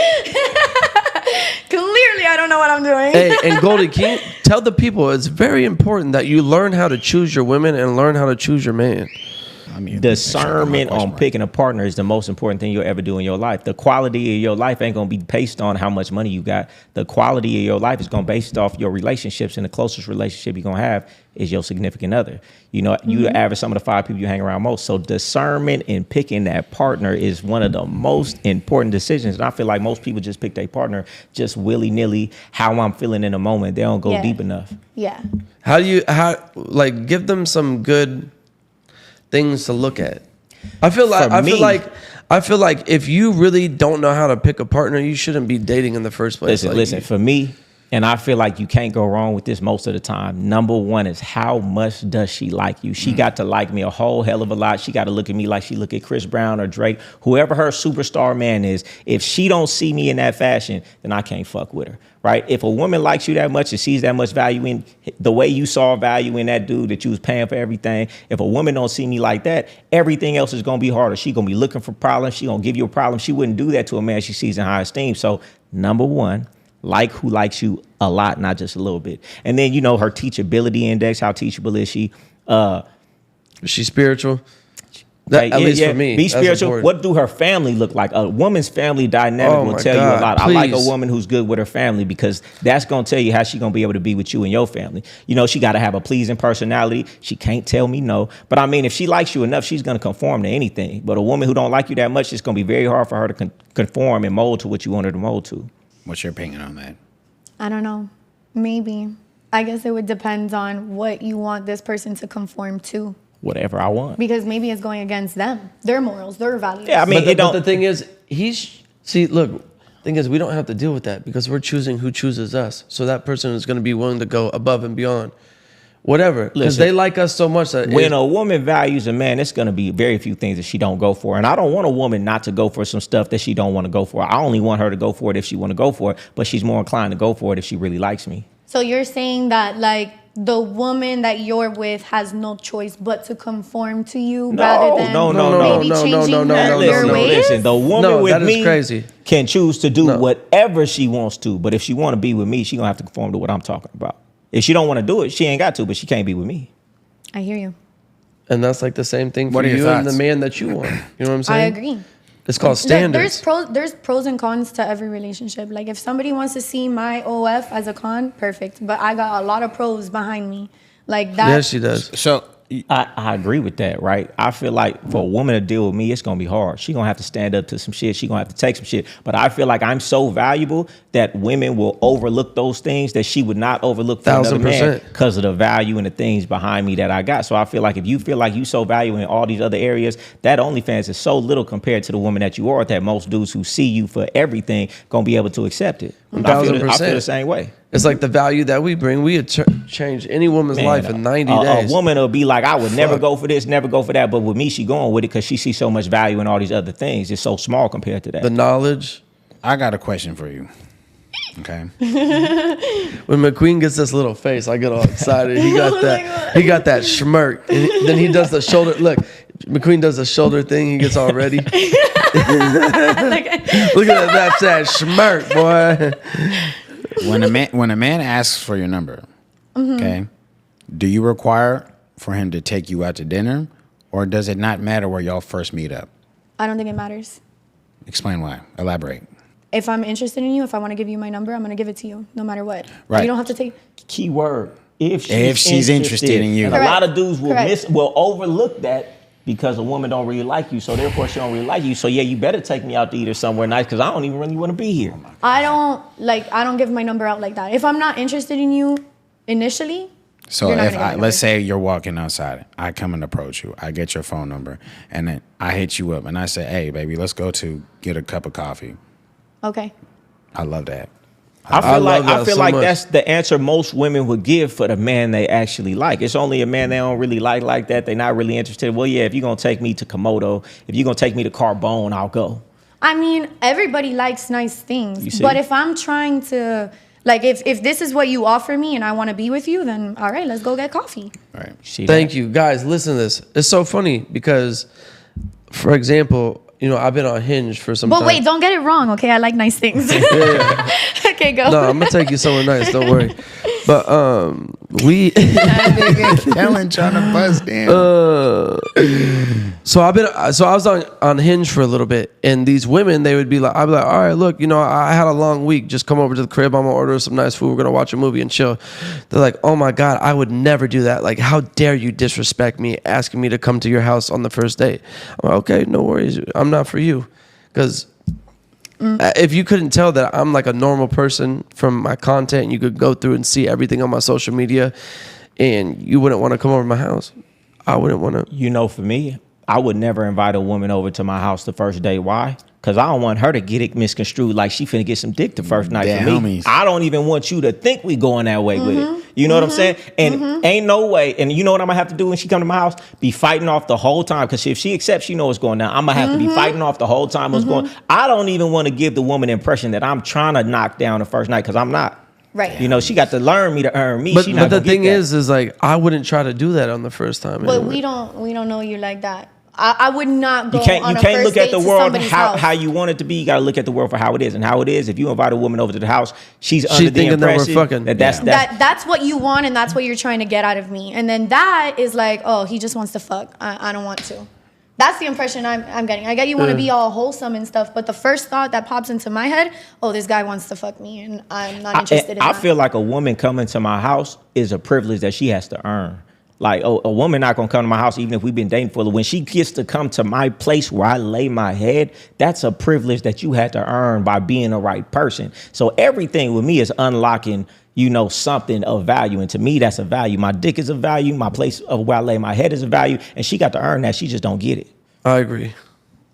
Clearly, I don't know what I'm doing. Hey, and Goldie, can you tell the people it's very important that you learn how to choose your women and learn how to choose your man. I mean, Discernment on picking a partner is the most important thing you'll ever do in your life. The quality of your life ain't gonna be based on how much money you got. The quality of your life is gonna be based off your relationships, and the closest relationship you're gonna have is your significant other. You know, you average some of the 5 people you hang around most. So discernment in picking that partner is one of the most important decisions. And I feel like most people just pick their partner just willy-nilly, how I'm feeling in a moment. They don't go Yeah. deep enough. Yeah. Give them some good things to look at. I feel like if you really don't know how to pick a partner, you shouldn't be dating in the first place. Listen, for me, and I feel like you can't go wrong with this most of the time. Number one is how much does she like you? She got to like me a whole hell of a lot. She got to look at me like she look at Chris Brown or Drake, whoever her superstar man is. If she don't see me in that fashion, then I can't fuck with her, right? If a woman likes you that much and sees that much value in the way you saw value in that dude that you was paying for everything, if a woman don't see me like that, everything else is going to be harder. She going to be looking for problems. She going to give you a problem. She wouldn't do that to a man she sees in high esteem. So number one, like who likes you a lot, not just a little bit. And then, you know, her teachability index, how teachable is she? Is she spiritual? At least for me. Be that's spiritual. important. What do her family look like? A woman's family dynamic Oh will my tell you a God, lot. I like a please. woman who's good with her family because that's going to tell you how she's going to be able to be with you and your family. You know, she got to have a pleasing personality. She can't tell me no. But I mean, if she likes you enough, she's going to conform to anything. But a woman who don't like you that much, it's going to be very hard for her to conform and mold to what you want her to mold to. what's your opinion on that? I don't know. Maybe. I guess it would depend on what you want this person to conform to. Whatever I want. Because maybe it's going against them, their morals, their values. Yeah, I mean, But the thing is, thing is, we don't have to deal with that because we're choosing who chooses us. So that person is going to be willing to go above and beyond, whatever, because Listen, they like us so much that when a woman values a man, it's going to be very few things that she don't go for. And I don't want a woman not to go for some stuff that she don't want to go for. I only want her to go for it if she want to go for it, but she's more inclined to go for it if she really likes me. So you're saying that, like, the woman that you're with has no choice but to conform to you No, rather than no, maybe changing your ways? Listen, the woman No, with that is me crazy. can choose to do whatever she wants to, but if she want to be with me, she gonna have to conform to what I'm talking about. If she don't want to do it, she ain't got to, but she can't be with me. I hear you. And that's like the same thing for What are your you and the thoughts? man that you want. You know what I'm saying? I agree. It's called standards. There's pros and cons to every relationship. Like if somebody wants to see my OF as a con, perfect. But I got a lot of pros behind me. Like that. Yes, she does. So I agree with that, right? I feel like for a woman to deal with me, it's gonna be hard. She gonna have to stand up to some shit. She gonna have to take some shit. But I feel like I'm so valuable that women will overlook those things that she would not overlook for another man 1000%. because of the value and the things behind me that I got. So I feel like if you feel like you so valuable in all these other areas, that OnlyFans is so little compared to the woman that you are. That most dudes who see you for everything gonna be able to accept it. I feel 1000%. the same way. It's like the value that we bring. We would change any woman's Man, life in 90 a days. woman will be like, I would never go for this, never go for that. But with me, she going with it because she sees so much value in all these other things. It's so small compared to that. The knowledge. I got a question for you. Okay. When McQueen gets this little face, I get all excited. He got that. He got that smirk. And then he does the shoulder. Look, McQueen does the shoulder thing. He gets all ready. Look at that smirk, boy. When a man asks for your number, Mm-hmm. okay, do you require for him to take you out to dinner, or does it not matter where y'all first meet up? I don't think it matters. Explain why. Elaborate. If I'm interested in you, if I want to give you my number, I'm going to give it to you no matter what. Right. You don't have to take... Key word. If she's interested in you. And Correct. a lot of dudes Correct. will overlook that because a woman don't really like you. So therefore she don't really like you. So yeah, you better take me out to eat or somewhere nice because I don't even really want to be here. I don't give my number out like that. If I'm not interested in you initially, So you're not if gonna get my number. let's say you're walking outside, I come and approach you, I get your phone number, and then I hit you up and I say, hey, baby, let's go to get a cup of coffee. Okay. I love that. I feel love like that so much. that's the answer most women would give for the man they actually like. It's only a man they don't really like that. They're not really interested. Well, yeah, if you're gonna take me to Komodo, if you're gonna take me to Carbone, I'll go. I mean, everybody likes nice things. You see? But if I'm trying to, like, if this is what you offer me and I want to be with you, then all right, let's go get coffee. Right. See Thank you, guys. Listen to this. It's so funny because, for example, you know, I've been on Hinge for some But time. wait, don't get it wrong, okay? I like nice things. Okay, go. No, I'm gonna take you somewhere nice. Don't worry. But we. Kellan trying to bust in. So I was on Hinge for a little bit, and these women, I'd be like, all right, look, you know, I had a long week. Just come over to the crib. I'm gonna order some nice food. We're gonna watch a movie and chill. They're like, oh my god, I would never do that. Like, how dare you disrespect me, asking me to come to your house on the first date? I'm like, okay, no worries. I'm not for you, because. If you couldn't tell that I'm like a normal person from my content, you could go through and see everything on my social media, and you wouldn't want to come over to my house. I wouldn't want to. You know, for me, I would never invite a woman over to my house the first day. Why? Because I don't want her to get it misconstrued like she finna get some dick the first night Damn for me. homies. I don't even want you to think we going that way with it. You know what I'm saying? And ain't no way. And you know what I'm gonna have to do when she come to my house? Be fighting off the whole time. Because if she accepts, she know what's going down. I'm gonna have to be fighting off the whole time what's going. I don't even want to give the woman the impression that I'm trying to knock down the first night because I'm not. Right. You know, she got to learn me to earn me. But She not the gonna get thing that. is like I wouldn't try to do that on the first time. But anyway. we don't know you like that. I would not go You can't on a look first at date the to world somebody's house. how you want it to be. You got to look at the world for how it is. And how it is, if you invite a woman over to the house, she's under the thinking that we're impression fucking. That's what you want and that's what you're trying to get out of me. And then that is like, oh, he just wants to fuck. I don't want to. That's the impression I'm getting. I get you want to be all wholesome and stuff, but the first thought that pops into my head, oh, this guy wants to fuck me, and I'm not interested in I that. feel like a woman coming to my house is a privilege that she has to earn. Like a woman not gonna come to my house even if we've been dating for a little. When she gets to come to my place where I lay my head, that's a privilege that you had to earn by being the right person. So everything with me is unlocking, you know, something of value. And to me, that's a value. My dick is a value. My place of where I lay my head is a value. And she got to earn that. She just don't get it. I agree.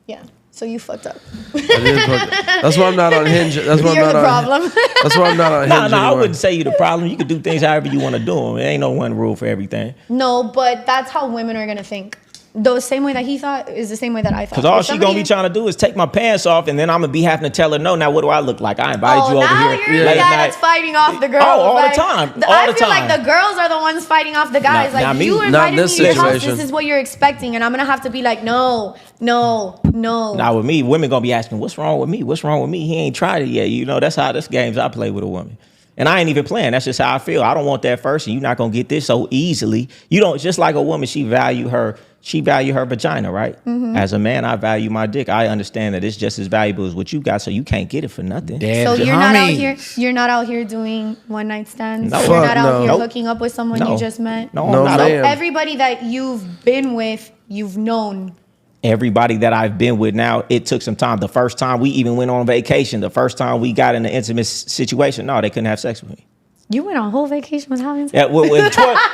Yeah. So you fucked up. That's why I'm not on Hinge. That's why You're I'm the not problem. That's why I'm not on Hinge. No, I anymore. wouldn't say you the problem. You can do things however you want to do them. There ain't no one rule for everything. No, but that's how women are gonna think. the same way that he thought is the same way that I thought. Because all If she gonna be trying to do is take my pants off, and then I'm gonna be having to tell her no. Now what do I look like? I invited you over now here you're late the guy night. that's fighting off the girls. Oh, all the Like, time. I All the feel like time. the girls are the ones fighting off the guys. Not Like, me. you Not invited in me this to your house. situation. This is what you're expecting, and I'm gonna have to be like, no. Now with me, women gonna be asking, "What's wrong with me? What's wrong with me?" He ain't tried it yet. You know, that's how this games I play with a woman. And I ain't even playing. That's just how I feel. I don't want that first, and you're not gonna get this so easily. You don't, just like a woman, she value her vagina, right? Mm-hmm. As a man, I value my dick. I understand that it's just as valuable as what you got, so you can't get it for nothing. So you're not out here. You're not out here doing one night stands. No. You're not Fuck out here no. hooking up with someone No. you just met. No, No, I'm not. ma'am. Everybody that you've been with, you've known. Everybody that I've been with now, it took some time. The first time we even went on vacation, the first time we got in an intimate situation, no, they couldn't have sex with me. You went on a whole vacation with having sex? Yeah,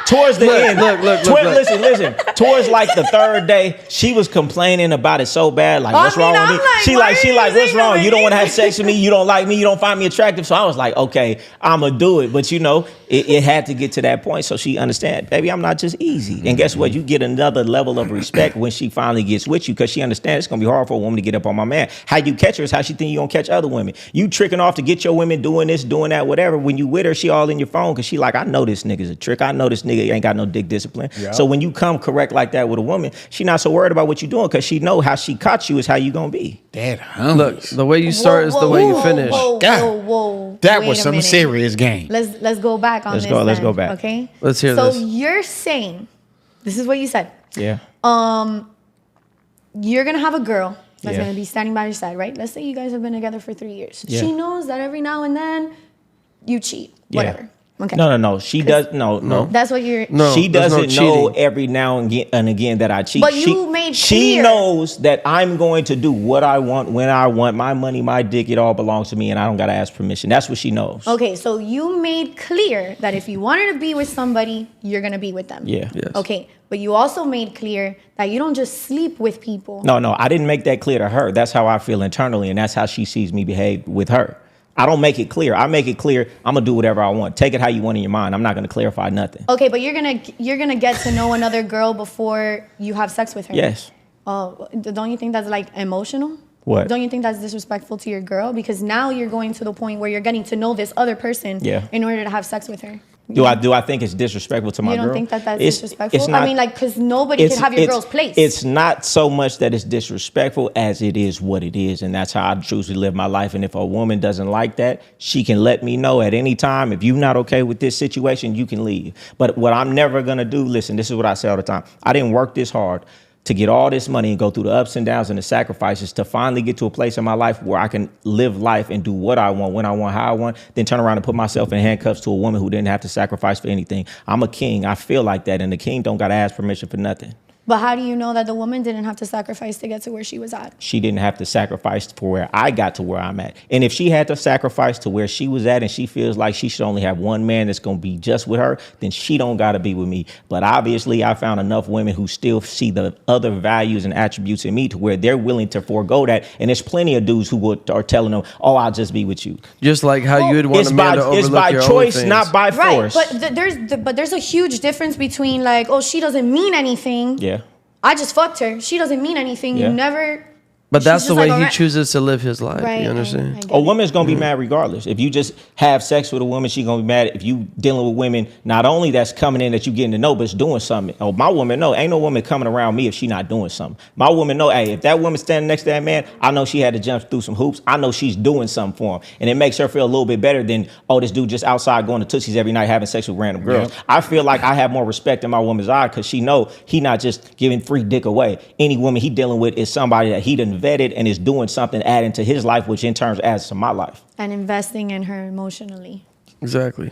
towards the end. look. Listen. Towards like the third day, she was complaining about it so bad. Like, what's wrong with I'm me? like, She why like, are you what's saying wrong? that You don't with want to me? have sex with me. You don't like me. You don't find me attractive. So I was like, okay, I'ma do it. But you know, it had to get to that point so she understand, baby, I'm not just easy. And guess what? You get another level of respect when she finally gets with you, because she understands it's gonna be hard for a woman to get up on my man. How you catch her is how she think you gonna catch other women. You tricking off to get your women doing this, doing that, whatever. When you with her, she all in your phone because she like, I know this nigga's a trick. I know this nigga ain't got no dick discipline. Yep. So when you come correct like that with a woman, she not so worried about what you doing, because she know how she caught you is how you gonna be. Dead Look, homies. the way you start is the way you finish. Whoa. That Wait was a some minute. serious game. Let's go back on Let's this. go- let's then, go back. Okay. Let's hear so this. So you're saying, this is what you said. Yeah. You're gonna have a girl that's Yeah. gonna be standing by your side, right? Let's say you guys have been together for 3 years. Yeah. She knows that every now and then you cheat. Yeah. Whatever. Okay. No. She does no. That's what you're. No. She there's no doesn't know cheating. every now and again that I cheat. But you made She clear. knows that I'm going to do what I want, when I want. My money, my dick, it all belongs to me, and I don't gotta ask permission. That's what she knows. Okay, so you made clear that if you wanted to be with somebody, you're gonna be with them. Yeah. Yes. Okay, but you also made clear that you don't just sleep with people. No, I didn't make that clear to her. That's how I feel internally, and that's how she sees me behave with her. I don't make it clear. I make it clear I'm gonna do whatever I want. Take it how you want in your mind. I'm not gonna clarify nothing. Okay, but you're gonna get to know another girl before you have sex with her. Yes. Oh, don't you think that's like emotional? What? Don't you think that's disrespectful to your girl? Because now you're going to the point where you're getting to know this other person Yeah. in order to have sex with her. Do I think it's disrespectful to my You girl? don't think that that's It's disrespectful? not- I mean, like, because nobody can have your girl's place. It's not so much that it's disrespectful as it is what it is, and that's how I choose to live my life. And if a woman doesn't like that, she can let me know at any time. If you're not okay with this situation, you can leave. But what I'm never gonna do, listen, this is what I say all the time. I didn't work this hard to get all this money and go through the ups and downs and the sacrifices to finally get to a place in my life where I can live life and do what I want, when I want, how I want, then turn around and put myself in handcuffs to a woman who didn't have to sacrifice for anything. I'm a king. I feel like that. And the king don't got to ask permission for nothing. But how do you know that the woman didn't have to sacrifice to get to where she was at? She didn't have to sacrifice for where I got to where I'm at. And if she had to sacrifice to where she was at and she feels like she should only have one man that's going to be just with her, then she don't got to be with me. But obviously I found enough women who still see the other values and attributes in me to where they're willing to forego that. And there's plenty of dudes who are telling them, oh, I'll just be with you. Just like how you'd want It's a man by, to overlook it's by your choice, OnlyFans. not by Right, force. but there's a huge difference between like, oh, she doesn't mean anything. Yeah. I just fucked her. She doesn't mean anything. Yeah. You never. But that's she's the just way like, he alright. chooses to live his life. Right. You I understand? get A it. woman's gonna be mad regardless. If you just have sex with a woman, she's gonna be mad. If you dealing with women, not only that's coming in that you getting to know, but it's doing something. Oh, my woman, no, ain't no woman coming around me if she not doing something. My woman, know, hey, if that woman standing next to that man, I know she had to jump through some hoops. I know she's doing something for him, and it makes her feel a little bit better than, oh, this dude just outside going to Tootsie's every night having sex with random girls. Yep. I feel like I have more respect in my woman's eye because she know he not just giving free dick away. Any woman he dealing with is somebody that he done vetted and is doing something, adding to his life, which in turn adds to my life. And investing in her emotionally. Exactly.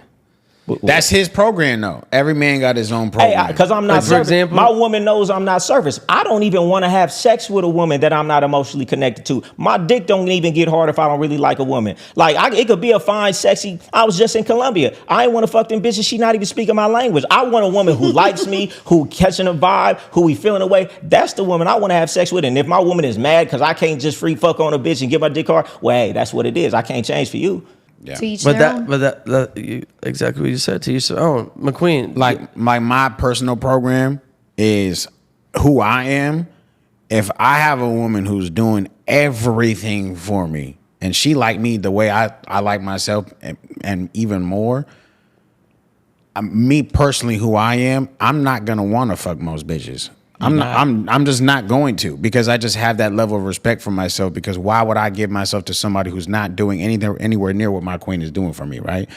That's his program, though. Every man got his own program. Because I'm not Like, for surface. example- My woman knows I'm not surface. I don't even want to have sex with a woman that I'm not emotionally connected to. My dick don't even get hard if I don't really like a woman. Like, it could be a fine, sexy. I was just in Colombia. I ain't want to fuck them bitches. She not even speaking my language. I want a woman who likes me, who catching a vibe, who we feeling away. That's the woman I want to have sex with. And if my woman is mad because I can't just free fuck on a bitch and get my dick hard, well, hey, that's what it is. I can't change for you. Yeah. To each But their own. that exactly what you said to each their own. McQueen, Like my personal program is who I am, if I have a woman who's doing everything for me and she like me the way I like myself and even more, me personally, who I am, I'm not gonna want to fuck most bitches. I'm just not going to, because I just have that level of respect for myself, because why would I give myself to somebody who's not doing anything anywhere near what my queen is doing for me, right?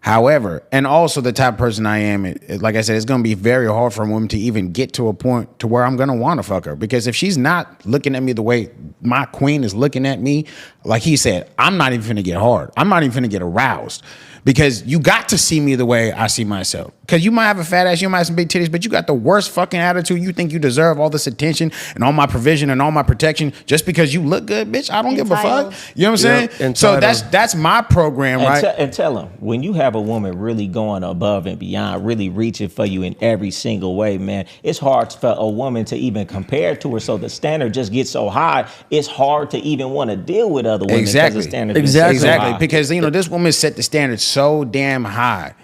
However, and also the type of person I am, like I said, it's going to be very hard for a woman to even get to a point to where I'm going to want to fuck her. Because if she's not looking at me the way my queen is looking at me, like he said, I'm not even finna get hard. I'm not even finna get aroused. Because you got to see me the way I see myself. Because you might have a fat ass, you might have some big titties, but you got the worst fucking attitude. You think you deserve all this attention and all my provision and all my protection just because you look good, bitch. I don't give a fuck. You know what I'm saying? So that's my program, right? And tell them, when you have a woman really going above and beyond, really reaching for you in every single way, man, it's hard for a woman to even compare to her. So the standard just gets so high, it's hard to even want to deal with other women. Exactly. The standard is so high. Because, you know, this woman set the standard so damn high.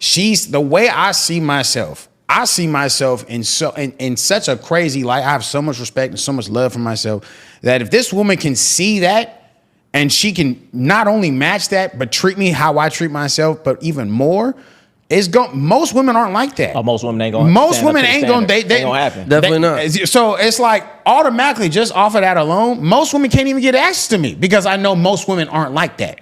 She's the way I see myself in such a crazy light. I have so much respect and so much love for myself that if this woman can see that and she can not only match that but treat me how I treat myself, but even more, most women aren't like that. Oh, most women ain't gonna. Most women ain't gonna. They ain't gonna happen. Definitely not. So it's like automatically just off of that alone, most women can't even get access to me because I know most women aren't like that.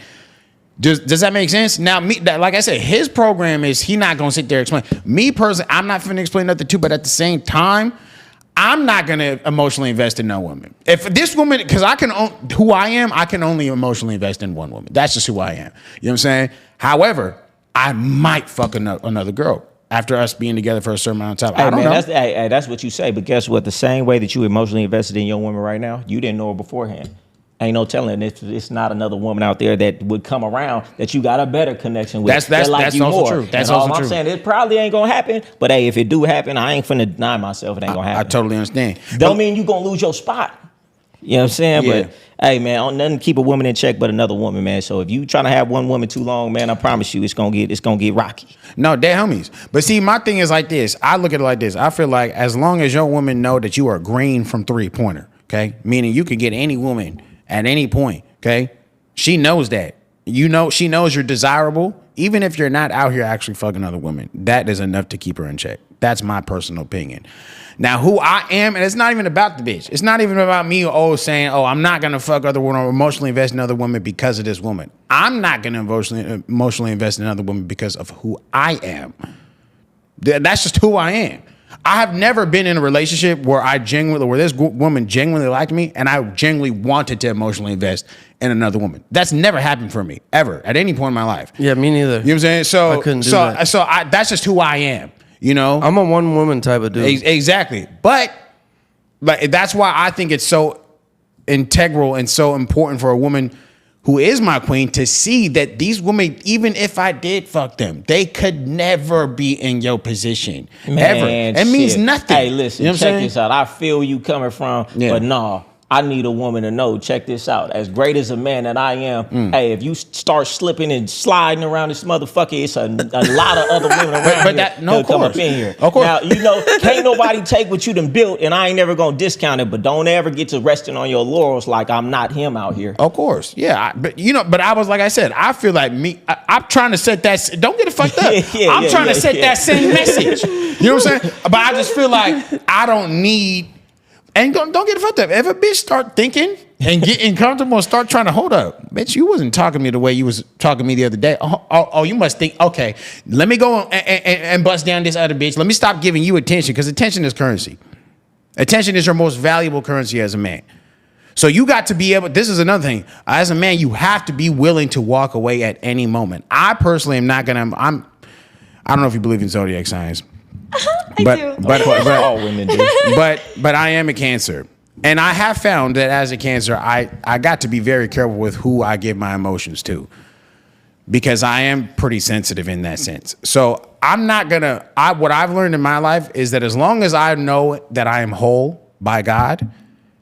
Does that make sense? Now, like I said, his program is he not gonna sit there and explain. Me personally, I'm not finna explain nothing too, but at the same time, I'm not gonna emotionally invest in no woman. If this woman, because who I am, I can only emotionally invest in one woman. That's just who I am. You know what I'm saying? However, I might fuck another girl after us being together for a certain amount of time. I don't know. That's what you say, but guess what? The same way that you emotionally invested in your woman right now, you didn't know her beforehand. Ain't no telling it's not another woman out there that would come around that you got a better connection with. That's also more. true. That's and also all true. I'm saying, it probably ain't gonna happen. But hey, if it do happen, I ain't finna deny myself. It ain't gonna happen. I totally understand. Don't mean you gonna lose your spot. You know what I'm saying? Yeah. But hey, man, on nothing keep a woman in check but another woman, man. So if you trying to have one woman too long, man, I promise you, it's gonna get rocky. No, they're homies. But see, my thing is like this. I look at it like this. I feel like as long as your woman know that you are green from 3-pointer, okay, meaning you can get any woman at any point. Okay, she knows that. You know, she knows you're desirable, even if you're not out here actually fucking other women. That is enough to keep her in check. That's my personal opinion. Now, who I am, and it's not even about the bitch. It's not even about me saying, I'm not gonna fuck other women or emotionally invest in other women because of this woman. I'm not gonna emotionally invest in another woman because of who I am. That's just who I am. I have never been in a relationship where this woman genuinely liked me and I genuinely wanted to emotionally invest in another woman. That's never happened for me, ever, at any point in my life. Yeah, me neither. You know what I'm saying? So I couldn't do that. That's just who I am, you know? I'm a one woman type of dude. Exactly. But that's why I think it's so integral and so important for a woman who is my queen to see that these women, even if I did fuck them, they could never be in your position. Man, ever. It means nothing. Hey, listen, you know check this out. I feel you coming from, but no. I need a woman to know, check this out. As great as a man that I am, hey, if you start slipping and sliding around this motherfucker, it's a lot of other women around here come up in here. Of course. Now, you know, can't nobody take what you done built, and I ain't never gonna discount it, but don't ever get to resting on your laurels like I'm not him out here. Of course, yeah. But I was, like I said, I feel like I'm trying to set that, don't get it fucked up. I'm trying to set that same message. You know what I'm saying? But I just feel like I don't need. And don't get it fucked up. If a bitch start thinking and getting comfortable and start trying to hold up, bitch, you wasn't talking to me the way you was talking to me the other day. Oh, you must think, okay, let me go and bust down this other bitch. Let me stop giving you attention, because attention is currency. Attention is your most valuable currency as a man. So you got to be able, this is another thing. As a man, you have to be willing to walk away at any moment. I personally am not going to, I don't know if you believe in zodiac signs. I do. But all women do. But I am a Cancer, and I have found that as a Cancer, I got to be very careful with who I give my emotions to, because I am pretty sensitive in that sense. So I'm not gonna. What I've learned in my life is that as long as I know that I am whole by God,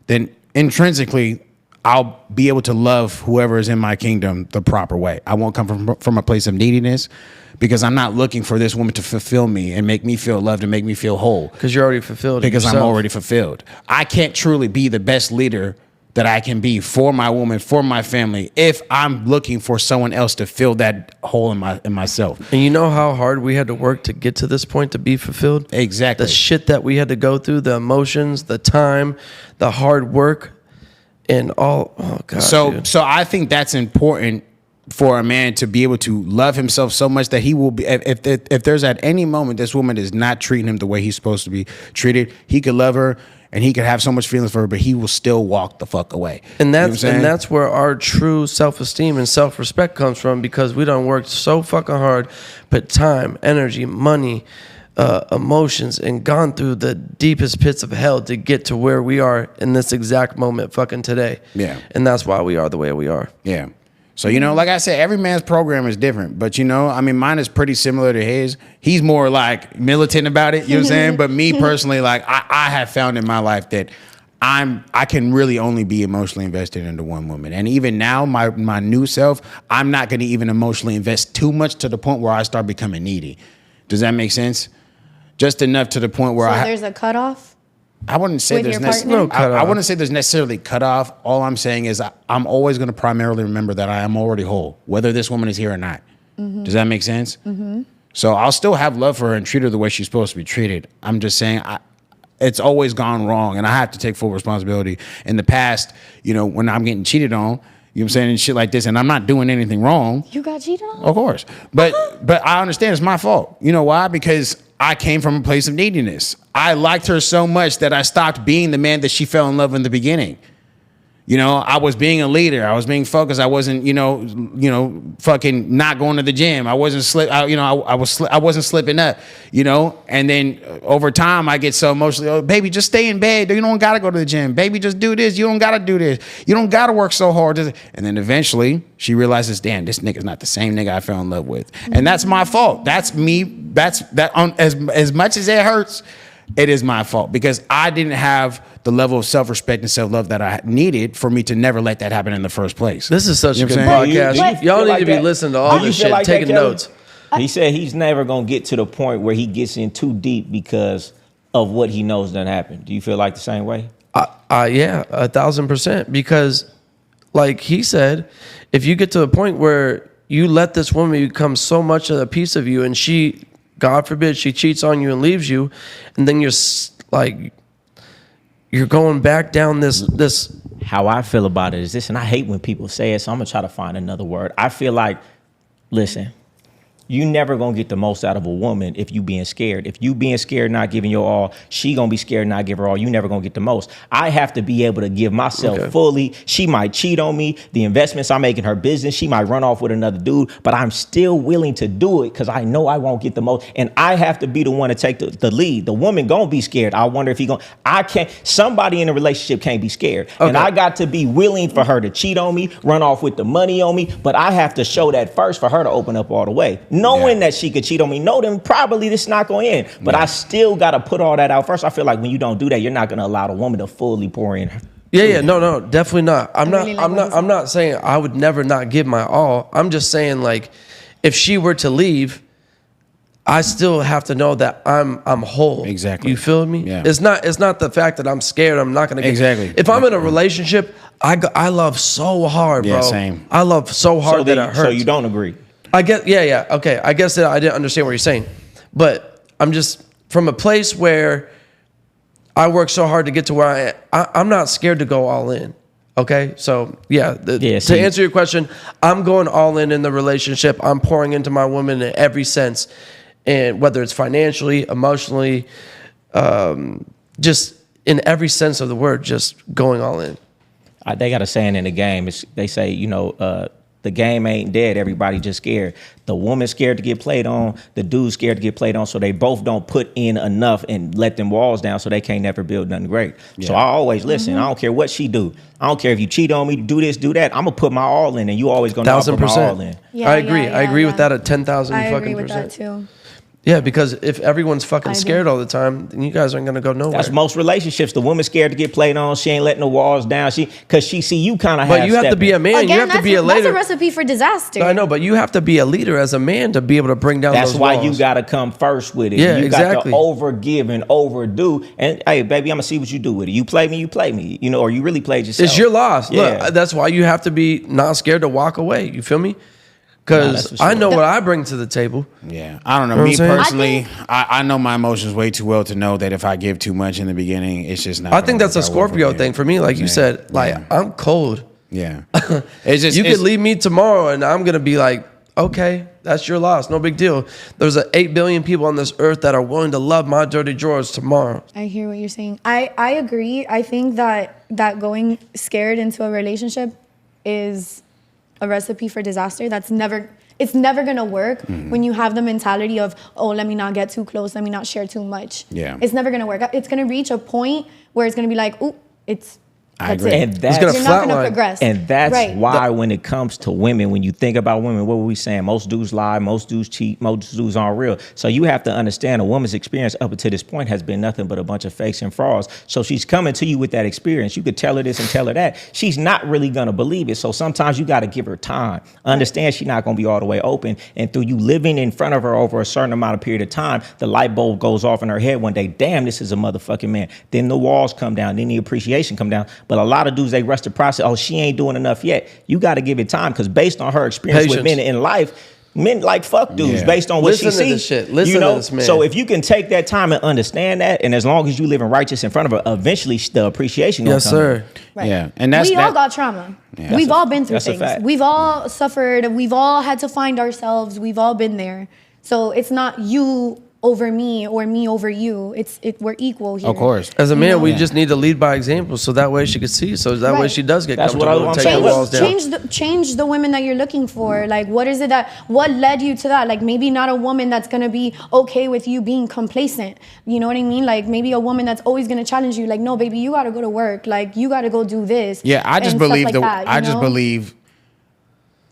then intrinsically I'll be able to love whoever is in my kingdom the proper way. I won't come from a place of neediness, because I'm not looking for this woman to fulfill me and make me feel loved and make me feel whole. Because you're already fulfilled. Because yourself. I'm already fulfilled. I can't truly be the best leader that I can be for my woman, for my family, if I'm looking for someone else to fill that hole in myself. And you know how hard we had to work to get to this point to be fulfilled? Exactly. The shit that we had to go through, the emotions, the time, the hard work, and all. Oh God. So I think that's important for a man to be able to love himself so much that he will be. If there's at any moment this woman is not treating him the way he's supposed to be treated, he could love her. And he could have so much feelings for her, but he will still walk the fuck away. And that's where our true self-esteem and self-respect comes from, because we done worked so fucking hard, put time, energy, money, emotions, and gone through the deepest pits of hell to get to where we are in this exact moment fucking today. Yeah. And that's why we are the way we are. Yeah. So, like I said, every man's program is different. But, mine is pretty similar to his. He's more like militant about it, you know what I'm saying? But me personally, like I have found in my life that I can really only be emotionally invested into one woman. And even now, my new self, I'm not going to even emotionally invest too much to the point where I start becoming needy. Does that make sense? Just enough to the point where there's a cutoff? I wouldn't say With there's your partner? I wouldn't say there's necessarily cutoff. All I'm saying is I'm always going to primarily remember that I am already whole, whether this woman is here or not. Mm-hmm. Does that make sense? Mm-hmm. So I'll still have love for her and treat her the way she's supposed to be treated. I'm just saying it's always gone wrong, and I have to take full responsibility. In the past, when I'm getting cheated on, you know what I'm saying, and shit like this, and I'm not doing anything wrong. You got cheated on? Of course. But I understand it's my fault. You know why? Because I came from a place of neediness. I liked her so much that I stopped being the man that she fell in love with in the beginning. I was being a leader. I was being focused. I wasn't, fucking not going to the gym. I wasn't I wasn't slipping up, And then over time, I get so emotional. Oh, baby, just stay in bed. You don't gotta go to the gym. Baby, just do this. You don't gotta do this. You don't gotta work so hard. And then eventually, she realizes, damn, this nigga's not the same nigga I fell in love with, and that's my fault. That's me. As much as it hurts. It is my fault, because I didn't have the level of self-respect and self-love that I needed for me to never let that happen in the first place. This is such a good saying? podcast. Y'all need to be listening to all this shit, taking notes. He said he's never going to get to the point where he gets in too deep because of what he knows done happened. Do you feel like the same way? Yeah, 1,000%. Because like he said, if you get to a point where you let this woman become so much of a piece of you, and she, God forbid, she cheats on you and leaves you, and then you're going back down this. How I feel about it is this, and I hate when people say it, so I'm gonna try to find another word. I feel like, listen, you never gonna get the most out of a woman if you being scared. If you being scared, not giving your all, she gonna be scared, not give her all. You never gonna get the most. I have to be able to give myself fully. She might cheat on me. The investments I make in her business, she might run off with another dude, but I'm still willing to do it because I know I won't get the most. And I have to be the one to take the lead. The woman gonna be scared. I wonder if somebody in a relationship can't be scared. Okay. And I got to be willing for her to cheat on me, run off with the money on me, but I have to show that first for her to open up all the way. Knowing that she could cheat on me, then probably this is not going to end. But I still got to put all that out first. I feel like when you don't do that, you're not going to allow the woman to fully pour in. No, definitely not. I'm not saying I would never not give my all. I'm just saying, like, if she were to leave, I still have to know that I'm whole. Exactly. You feel me? Yeah. It's not the fact that I'm scared. I'm not going to get. Exactly. If I'm in a relationship, I love so hard, bro. Yeah, same. I love so hard that it hurts. So you don't agree? I guess, okay. I guess that I didn't understand what you're saying, but I'm just from a place where I work so hard to get to where I'm not scared to go all in. Okay, so to answer your question, I'm going all in the relationship. I'm pouring into my woman in every sense, and whether it's financially, emotionally, just in every sense of the word, just going all in. They got a saying in the game. They say, the game ain't dead. Everybody just scared. The woman's scared to get played on. The dude's scared to get played on. So they both don't put in enough and let them walls down so they can't never build nothing great. Yeah. So I always listen. I don't care what she do. I don't care if you cheat on me, do this, do that. I'm going to put my all in, and you always going to put my all in. Yeah, I agree. I agree with that at 10,000 fucking percent. I agree with that too. Yeah, because if everyone's fucking I do. scared all the time, then you guys aren't gonna go nowhere. That's most relationships. The woman's scared to get played on. She ain't letting the walls down. Because she see you kind of. But you have to be a man. Again, you have to be a that's leader. a recipe for disaster. I know, but you have to be a leader as a man to be able to bring down That's those why walls. you got to come first with it. Yeah, you exactly. got to overgive and overdo. And hey, baby, I'm gonna see what you do with it. You play me, or you really played yourself. It's your loss. Yeah. Look, that's why you have to be not scared to walk away. You feel me? that's Because for I sure. know what I bring to the table. Yeah, I don't know. You know Me what I'm saying? personally, I know my emotions way too well to know that if I give too much in the beginning, it's just not. I think gonna that's a work out well Scorpio for me. thing for me. Like you said, like Yeah. I'm cold. Yeah, it's just You it's, could leave me tomorrow and I'm gonna be like, okay, that's your loss. No big deal. There's 8 billion people on this earth that are willing to love my dirty drawers tomorrow. I hear what you're saying. I agree. I think that going scared into a relationship is a recipe for disaster. It's never gonna work when you have the mentality of, oh, let me not get too close, let me not share too much. Yeah. It's never gonna work. It's gonna reach a point where it's gonna be like, ooh, that's agree. it. And that's gonna You're not gonna flatline. progress. And that's Right. why when it comes to women, when you think about women, what were we saying? Most dudes lie, most dudes cheat, most dudes aren't real. So you have to understand a woman's experience up until this point has been nothing but a bunch of fakes and frauds. So she's coming to you with that experience. You could tell her this and tell her that. She's not really going to believe it. So sometimes you got to give her time. Understand she's not going to be all the way open. And through you living in front of her over a certain amount of period of time, the light bulb goes off in her head one day. Damn, this is a motherfucking man. Then the walls come down. Then the appreciation come down. But a lot of dudes, they rush the process. Oh, she ain't doing enough yet. You got to give it time because based on her experience with Patience. men in life, men like fuck dudes Yeah. based on what Listen she to sees. this shit. Listen to this man. So if you can take that time and understand that, and as long as you living righteous in front of her, eventually the appreciation gonna Yes, come. sir. Right. Yeah, and that's we all that- got trauma. Yeah. We've That's a- all been through that's a things. fact. We've all suffered. We've all had to find ourselves. We've all been there. So it's not you over me or me over you. We're equal here. Of course. As a man, know? we Yeah. just need to lead by example, so that way she could see. So that way Right. she does get That's what comfortable I'm and take saying. the walls down. Change the women that you're looking for. Like, what is it what led you to that? Like, maybe not a woman that's gonna be okay with you being complacent. You know what I mean? Like, maybe a woman that's always gonna challenge you. Like, no, baby, you gotta go to work. Like, you gotta go do this. Yeah, I just and stuff believe like that, I you just know? believe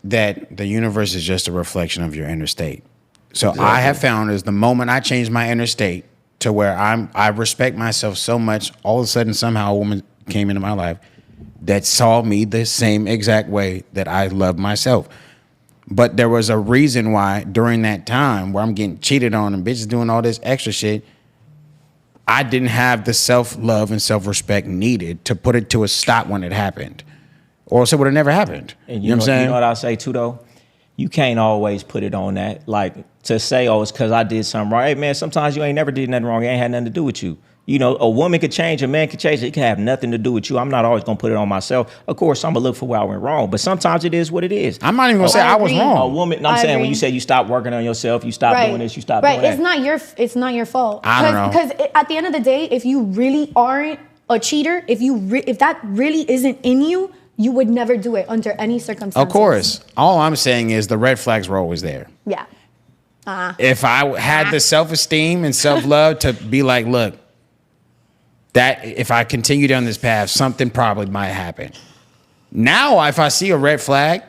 that the universe is just a reflection of your inner state. So I have found is the moment I change my inner state to where I respect myself so much, all of a sudden somehow a woman came into my life that saw me the same exact way that I love myself. But there was a reason why during that time where I'm getting cheated on and bitches doing all this extra shit, I didn't have the self-love and self-respect needed to put it to a stop when it happened. Or else it would have never happened. And you know what I'm saying? You know what I'll say too, though? You can't always put it on that. Like, to say, oh, it's because I did something wrong. Hey, man, sometimes you ain't never did nothing wrong. It ain't had nothing to do with you. You know, a woman could change, a man could change. It can have nothing to do with you. I'm not always going to put it on myself. Of course, I'm going to look for where I went wrong. But sometimes it is what it is. I'm not even going to say I I was agree. A wrong. woman, no, I'm I saying when agree. you say you stop working on yourself, you stop doing this, you stop doing that. It's not your fault. I don't know. Because at the end of the day, if you really aren't a cheater, if that really isn't in you, you would never do it under any circumstances. Of course. All I'm saying is the red flags were always there. Yeah. If I had the self-esteem and self-love to be like, look, that if I continue down this path, something probably might happen. Now, if I see a red flag,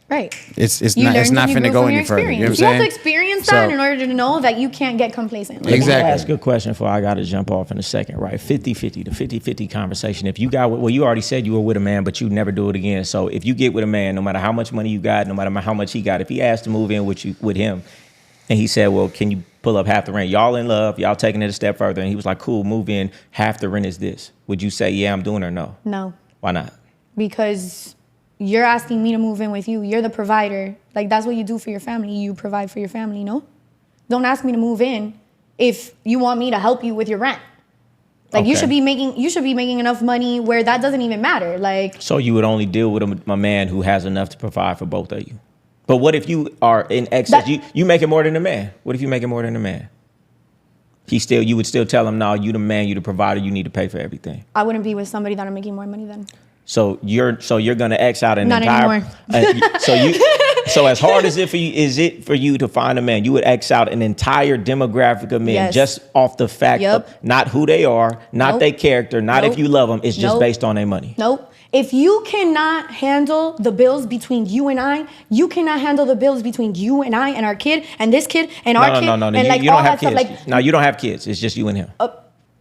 Right. it's You not learn finna from go your any further. You know what I'm experience. You have saying? to experience that So- in order to know that you can't get complacent. Let me Exactly. ask you a question before I got to jump off in a second, right? 50-50, the 50-50 conversation. If you got, well, you already said you were with a man, but you never do it again. So if you get with a man, no matter how much money you got, no matter how much he got, if he asked to move in with him, and he said, well, can you pull up half the rent? Y'all in love, y'all taking it a step further. And he was like, cool, move in. Half the rent is this. Would you say, yeah, I'm doing it or no? No. Why not? Because you're asking me to move in with you. You're the provider. Like, that's what you do for your family. You provide for your family, no? Don't ask me to move in if you want me to help you with your rent. Like, you Okay. should be making enough money where that doesn't even matter. Like, So you would only deal with a man who has enough to provide for both of you. But what if you are in excess? You make it more than a man. What if you make it more than a man? You would still tell him, no, you the man, you the provider, you need to pay for everything. I wouldn't be with somebody that are making more money than. So you're gonna X out an Not entire. anymore. So as hard as is it for you to find a man, you would X out an entire demographic of men Yes. just off the fact Yep. of not who they are, not Nope. their character, not Nope. if you love them. It's just Nope. based on their money. Nope. If you cannot handle the bills between you and I, you cannot handle the bills between you and I and our kid and this kid and our kid. No. And You don't all have that kids. stuff. No, you don't have kids. It's just you and him.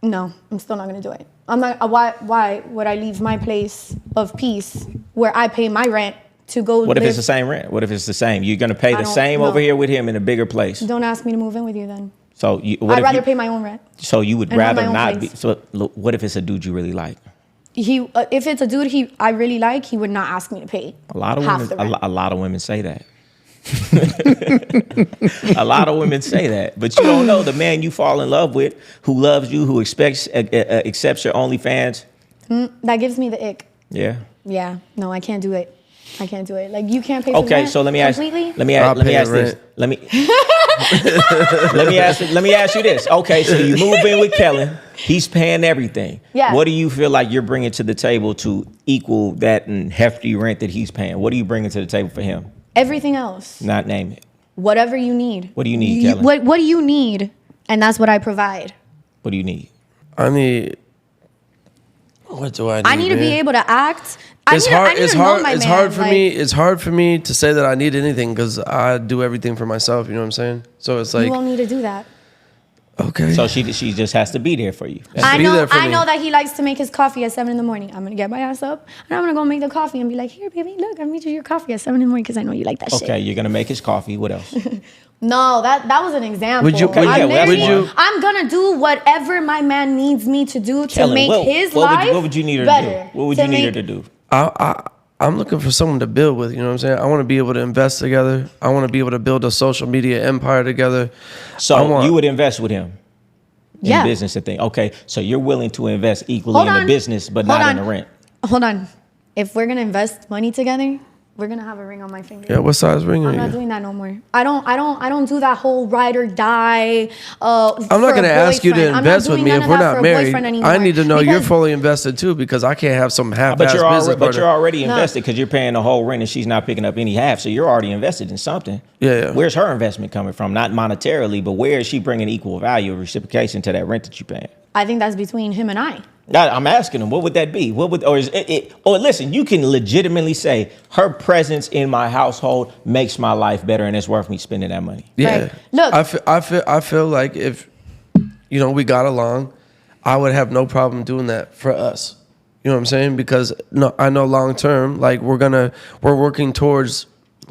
No, I'm still not gonna do it. I'm not. Why would I leave my place of peace where I pay my rent to go? What if it's the same rent? What if it's the same? You're gonna pay the same over here with him in a bigger place. Don't ask me to move in with you then. So I'd rather pay my own rent. So you would and have rather my own not be. place. So look, what if it's a dude you really like? If it's a dude I really like, he would not ask me to pay. A lot of half women. the rent. A lot of women say that. A lot of women say that, but you don't know the man you fall in love with, who loves you, who accepts your OnlyFans. That gives me the ick. Yeah. Yeah. No, I can't do it. I can't do it. Like you can't pay. For Okay, rent so let me ask. completely? Let me ask this. Let me ask you this. Okay, so you move in with Kellan. He's paying everything. Yeah. What do you feel like you're bringing to the table to equal that and hefty rent that he's paying? What are you bringing to the table for him? Everything else. Not name it. Whatever you need. What do you need, Kellan? What do you need? And that's what I provide. What do you need? I need. What do I need? I need to be able to act. It's hard. It's hard. It's hard for like, me. It's hard for me to say that I need anything because I do everything for myself. You know what I'm saying? So it's like, you won't need to do that. okay. So she just has to be there for you. I be know. there for I me. know that he likes to make his coffee at 7 a.m. I'm gonna get my ass up and I'm gonna go make the coffee and be like, "Here, baby, look, I made you your coffee at 7 a.m. because I know you like that shit." Okay, you're gonna make his coffee. What else? No, that was an example. Would you- Okay, yeah, well, that's one. I'm gonna do whatever my man needs me to do to Kellan, make his life what would you need her better. to do? What would you need her to do? I'm looking for someone to build with. You know what I'm saying? I want to be able to invest together. I want to be able to build a social media empire together. So you would invest with him in Yeah. business and thing. Okay, so you're willing to invest equally in the business, but not in the rent. Hold on. If we're gonna invest money together, we're gonna have a ring on my finger. Yeah, what size ring are I'm not you? doing that no more. I don't do that whole ride or die. I'm not going to ask you to invest with me if we're not married. I need to know you're fully invested too because I can't have some half-assed But business. you're already invested because you're paying the whole rent and she's not picking up any half. So you're already invested in something. Yeah. Where's her investment coming from? Not monetarily, but where is she bringing equal value or reciprocation to that rent that you're paying? I think that's between him and I. I'm asking him, what would that be? Or listen, you can legitimately say her presence in my household makes my life better and it's worth me spending that money. Yeah. Right. Look. I feel like if, we got along, I would have no problem doing that for us. You know what I'm saying? Because I know long term, like we're working towards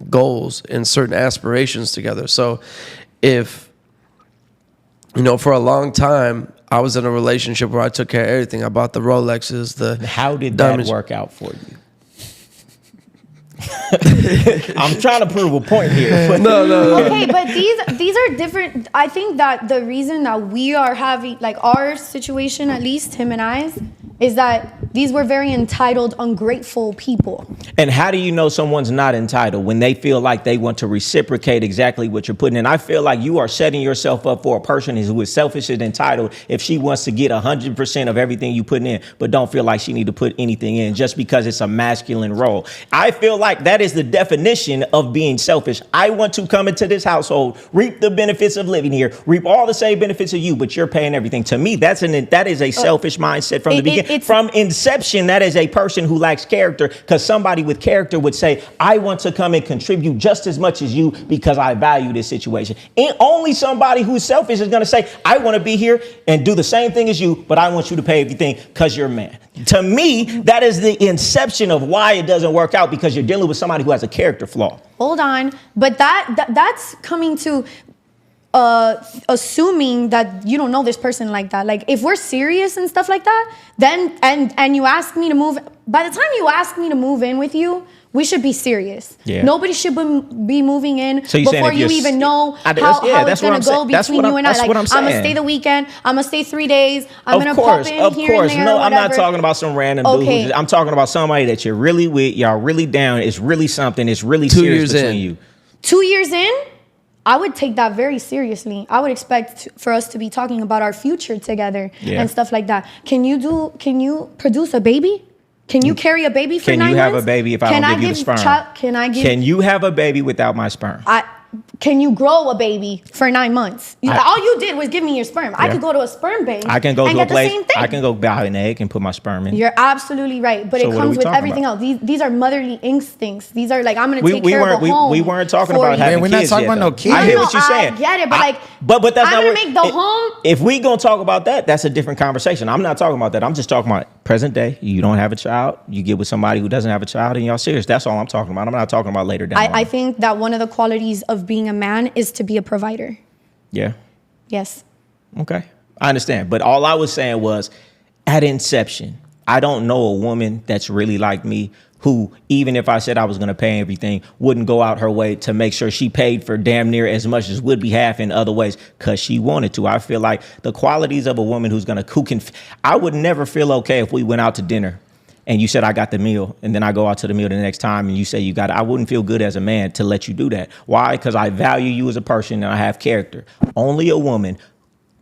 goals and certain aspirations together. So if, for a long time, I was in a relationship where I took care of everything. I bought the Rolexes, How did diamonds. that work out for you? I'm trying to prove a point here. But No. Okay, but these are different. I think that the reason that we are having, like our situation, at least him and I's, is that these were very entitled, ungrateful people. And how do you know someone's not entitled when they feel like they want to reciprocate exactly what you're putting in? I feel like you are setting yourself up for a person who is selfish and entitled if she wants to get 100% of everything you put in, but don't feel like she need to put anything in just because it's a masculine role. I feel like that is the definition of being selfish. I want to come into this household, reap the benefits of living here, reap all the same benefits of you, but you're paying everything. To me, that is a selfish mindset from the beginning. From inception, that is a person who lacks character, because somebody with character would say, I want to come and contribute just as much as you because I value this situation. And only somebody who's selfish is going to say, I want to be here and do the same thing as you, but I want you to pay everything because you're a man. To me, that is the inception of why it doesn't work out, because you're dealing with somebody who has a character flaw. Hold on, but that's coming to assuming that you don't know this person like that. Like if we're serious and stuff like that, then and you ask me to move, by the time you ask me to move in with you, we should be serious. Yeah. Nobody should be moving in so before you even know how it's gonna go between you and I. Like I'm gonna stay the weekend, I'm gonna stay 3 days, I'm gonna pop in here and there. No, I'm not talking about some random dude. I'm talking about somebody that you're really with, y'all really down, it's really something, it's really serious between you. 2 years in, I would take that very seriously. I would expect for us to be talking about our future together and stuff like that. Can you produce a baby? Can you carry a baby for 9 months? Can you have a baby if I don't give you the sperm? Can you have a baby without my sperm? can you grow a baby for 9 months? All you did was give me your sperm. I could go to a sperm bank. I can go and to a get place. the same thing. I can go buy an egg and put my sperm in. You're absolutely right, but So it what are comes we with talking everything about? else. These are motherly instincts. These are like, I'm gonna take care of a home. We weren't talking for about you. having Man, we're not kids talking yet, about no though. kids. I hear No, what you're saying. I get it, but like, but that's I'm not gonna what- make the home. If we gonna talk about that, that's a different conversation. I'm not talking about that. I'm just talking about present day. You don't have a child. You get with somebody who doesn't have a child, and y'all serious. That's all I'm talking about. I'm not talking about later down the I line. think that one of the qualities of being a man is to be a provider. Yeah. Yes. Okay. I understand. But all I was saying was, at inception, I don't know a woman that's really like me who, even if I said I was going to pay everything, wouldn't go out her way to make sure she paid for damn near as much as would be half in other ways because she wanted to. I feel like the qualities of a woman I would never feel okay if we went out to dinner and you said I got the meal and then I go out to the meal the next time and you say you got it. I wouldn't feel good as a man to let you do that. Why? Because I value you as a person and I have character. Only a woman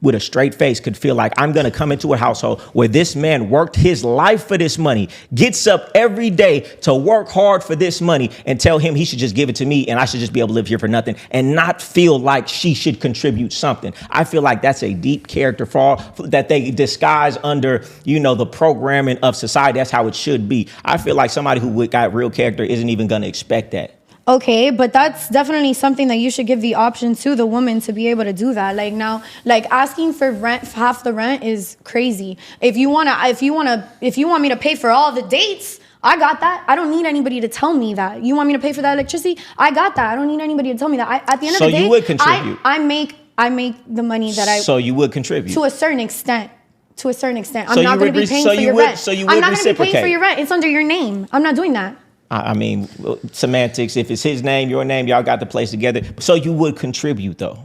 with a straight face could feel like I'm going to come into a household where this man worked his life for this money, gets up every day to work hard for this money and tell him he should just give it to me and I should just be able to live here for nothing and not feel like she should contribute something. I feel like that's a deep character flaw that they disguise under, the programming of society. That's how it should be. I feel like somebody who got real character isn't even going to expect that. Okay, but that's definitely something that you should give the option to the woman to be able to do that. Like now, like asking for rent, half the rent is crazy. If you want me to pay for all the dates, I got that. I don't need anybody to tell me that. You want me to pay for that electricity? I got that. I don't need anybody to tell me that. At the end of the day, So you would contribute. I make the money that I. So you would contribute To a certain extent. I'm So not you going to be would paying so for you your would- rent. so you I'm would not going to be paying for reciprocate. your rent. It's under your name. I'm not doing that. I mean, semantics. If it's his name, your name, y'all got the place together. So you would contribute, though.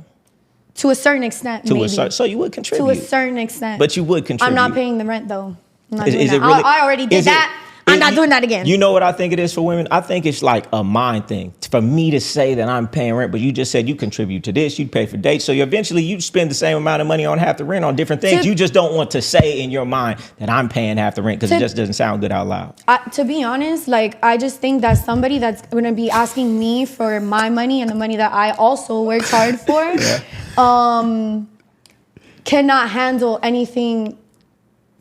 To a certain extent, maybe. So you would contribute. To a certain extent. But you would contribute. I'm not paying the rent, though. I'm not doing Is that. it really? I already did that. I'm not doing that again. You know what I think it is for women? I think it's like a mind thing. For me to say that I'm paying rent, but you just said you contribute to this, you pay for dates. So eventually you spend the same amount of money on half the rent on different things. You just don't want to say in your mind that I'm paying half the rent because it just doesn't sound good out loud. To be honest, like I just think that somebody that's going to be asking me for my money and the money that I also worked hard for, cannot handle anything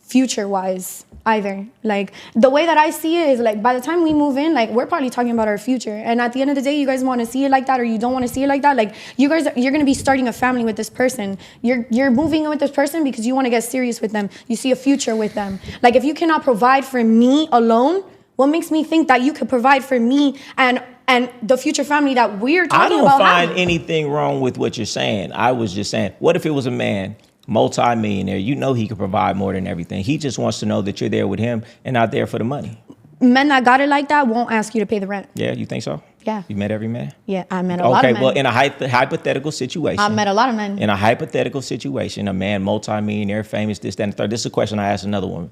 future-wise either. Like the way that I see it is like by the time we move in, like we're probably talking about our future. And at the end of the day, you guys want to see it like that or you don't want to see it like that. Like you're going to be starting a family with this person. You're moving in with this person because you want to get serious with them. You see a future with them. Like if you cannot provide for me alone, what makes me think that you could provide for me and the future family that we're talking about? I don't find having? anything wrong with what you're saying. I was just saying, what if it was a man, multi-millionaire, he could provide more than everything. He just wants to know that you're there with him and not there for the money. Men that got it like that won't ask you to pay the rent. Yeah, you think so? Yeah. You met every man? Yeah, I met a lot of men. Okay, well, in a hypothetical situation. I met a lot of men. In a hypothetical situation, a man, multi-millionaire, famous, this, that, and the third. This is a question I asked another woman.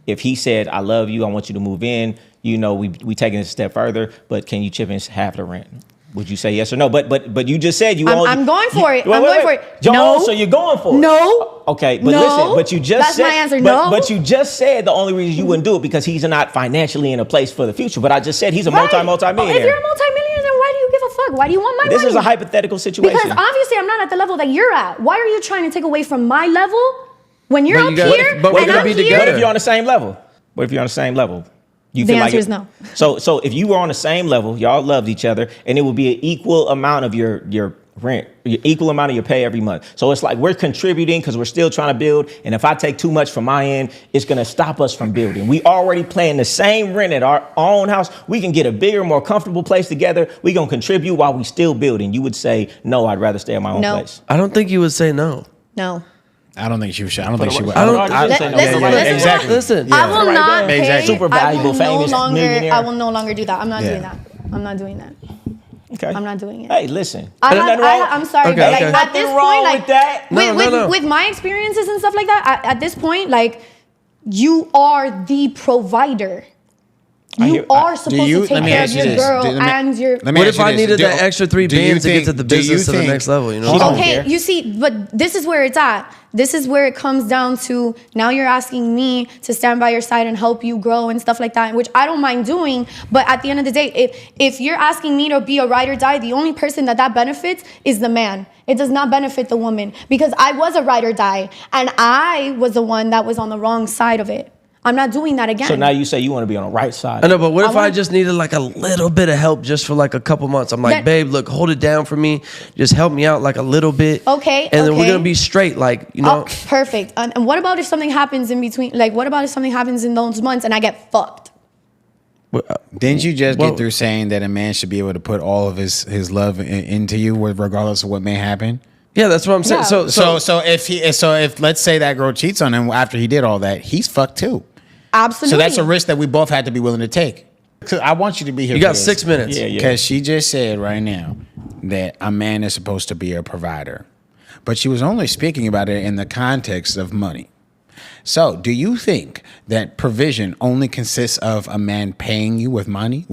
If he said, I love you, I want you to move in, we taking it a step further, but can you chip in half the rent? Would you say yes or no? But you just said you only. I'm going for it. Wait, I'm going for it. No. So you're going for it. No. Okay, but No. listen, but you just That's said. my answer, no. But you just said the only reason you wouldn't do it because he's not financially in a place for the future. But I just said he's a Right. multi-millionaire. If you're a multi-millionaire, then why do you give a fuck? Why do you want my money? This is a hypothetical situation. Because obviously I'm not at the level that you're at. Why are you trying to take away from my level when you're But up you gotta- here but we're and gonna I'm be here? together. What if you're on the same level? What if you're on the same level? You The feel answer like is no. So if you were on the same level, y'all loved each other, and it would be an equal amount of your rent, your equal amount of your pay every month. So it's like we're contributing because we're still trying to build. And if I take too much from my end, it's going to stop us from building. We already paying the same rent at our own house. We can get a bigger, more comfortable place together. We going to contribute while we still building. You would say, no, I'd rather stay at my own No. place. I don't think you would say no. No. I don't think she would. I don't think she would. I don't- Exactly. Listen. I will not pay. Exactly. Super valuable, famous millionaire. I will no longer do that. I'm not Yeah. doing that. I'm not doing that. Okay. I'm not doing it. Hey, listen. I'm sorry, Okay, but like okay. at this Nothing wrong point, like with that. No. with my experiences and stuff like that, at this point, like you are the provider. You are supposed to take care of your girl and your. What if I needed that extra 3 bands to get to the business to the next level? You know? She don't Okay, care. you see, but this is where it's at. this is where it comes down to. Now you're asking me to stand by your side and help you grow and stuff like that, which I don't mind doing. But at the end of the day, if you're asking me to be a ride or die, the only person that benefits is the man. It does not benefit the woman, because I was a ride or die and I was the one that was on the wrong side of it. I'm not doing that again. So now you say you want to be on the right side. I know, but what if I just needed like a little bit of help just for like a couple months? I'm like, babe, look, hold it down for me. Just help me out like a little bit. Okay. And then we're going to be straight, like, you know. Oh, perfect. And what about if something happens in between? Like, what about if something happens in those months and I get fucked? Didn't you just get through saying that a man should be able to put all of his love into you, regardless of what may happen? Yeah, that's what I'm saying. Yeah. So if let's say that girl cheats on him after he did all that, he's fucked too. Absolutely. So that's a risk that we both had to be willing to take. So I want you to be here. You got 6 minutes. Yeah. Because she just said right now that a man is supposed to be a provider, but she was only speaking about it in the context of money. So, do you think that provision only consists of a man paying you with money?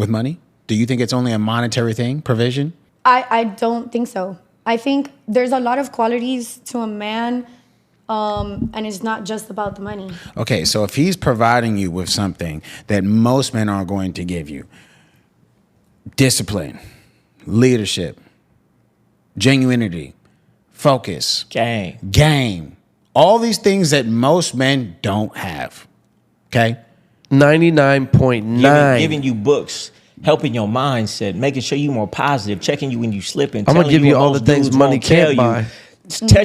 Do you think it's only a monetary thing, provision? I don't think so. I think there's a lot of qualities to a man, and it's not just about the money. Okay, so if he's providing you with something that most men aren't going to give you, discipline, leadership, genuinity, focus, game, all these things that most men don't have, okay? 99.9. Giving you books, helping your mindset, making sure you're more positive, checking you when you slipping. I'm going to give you all the things money can't buy.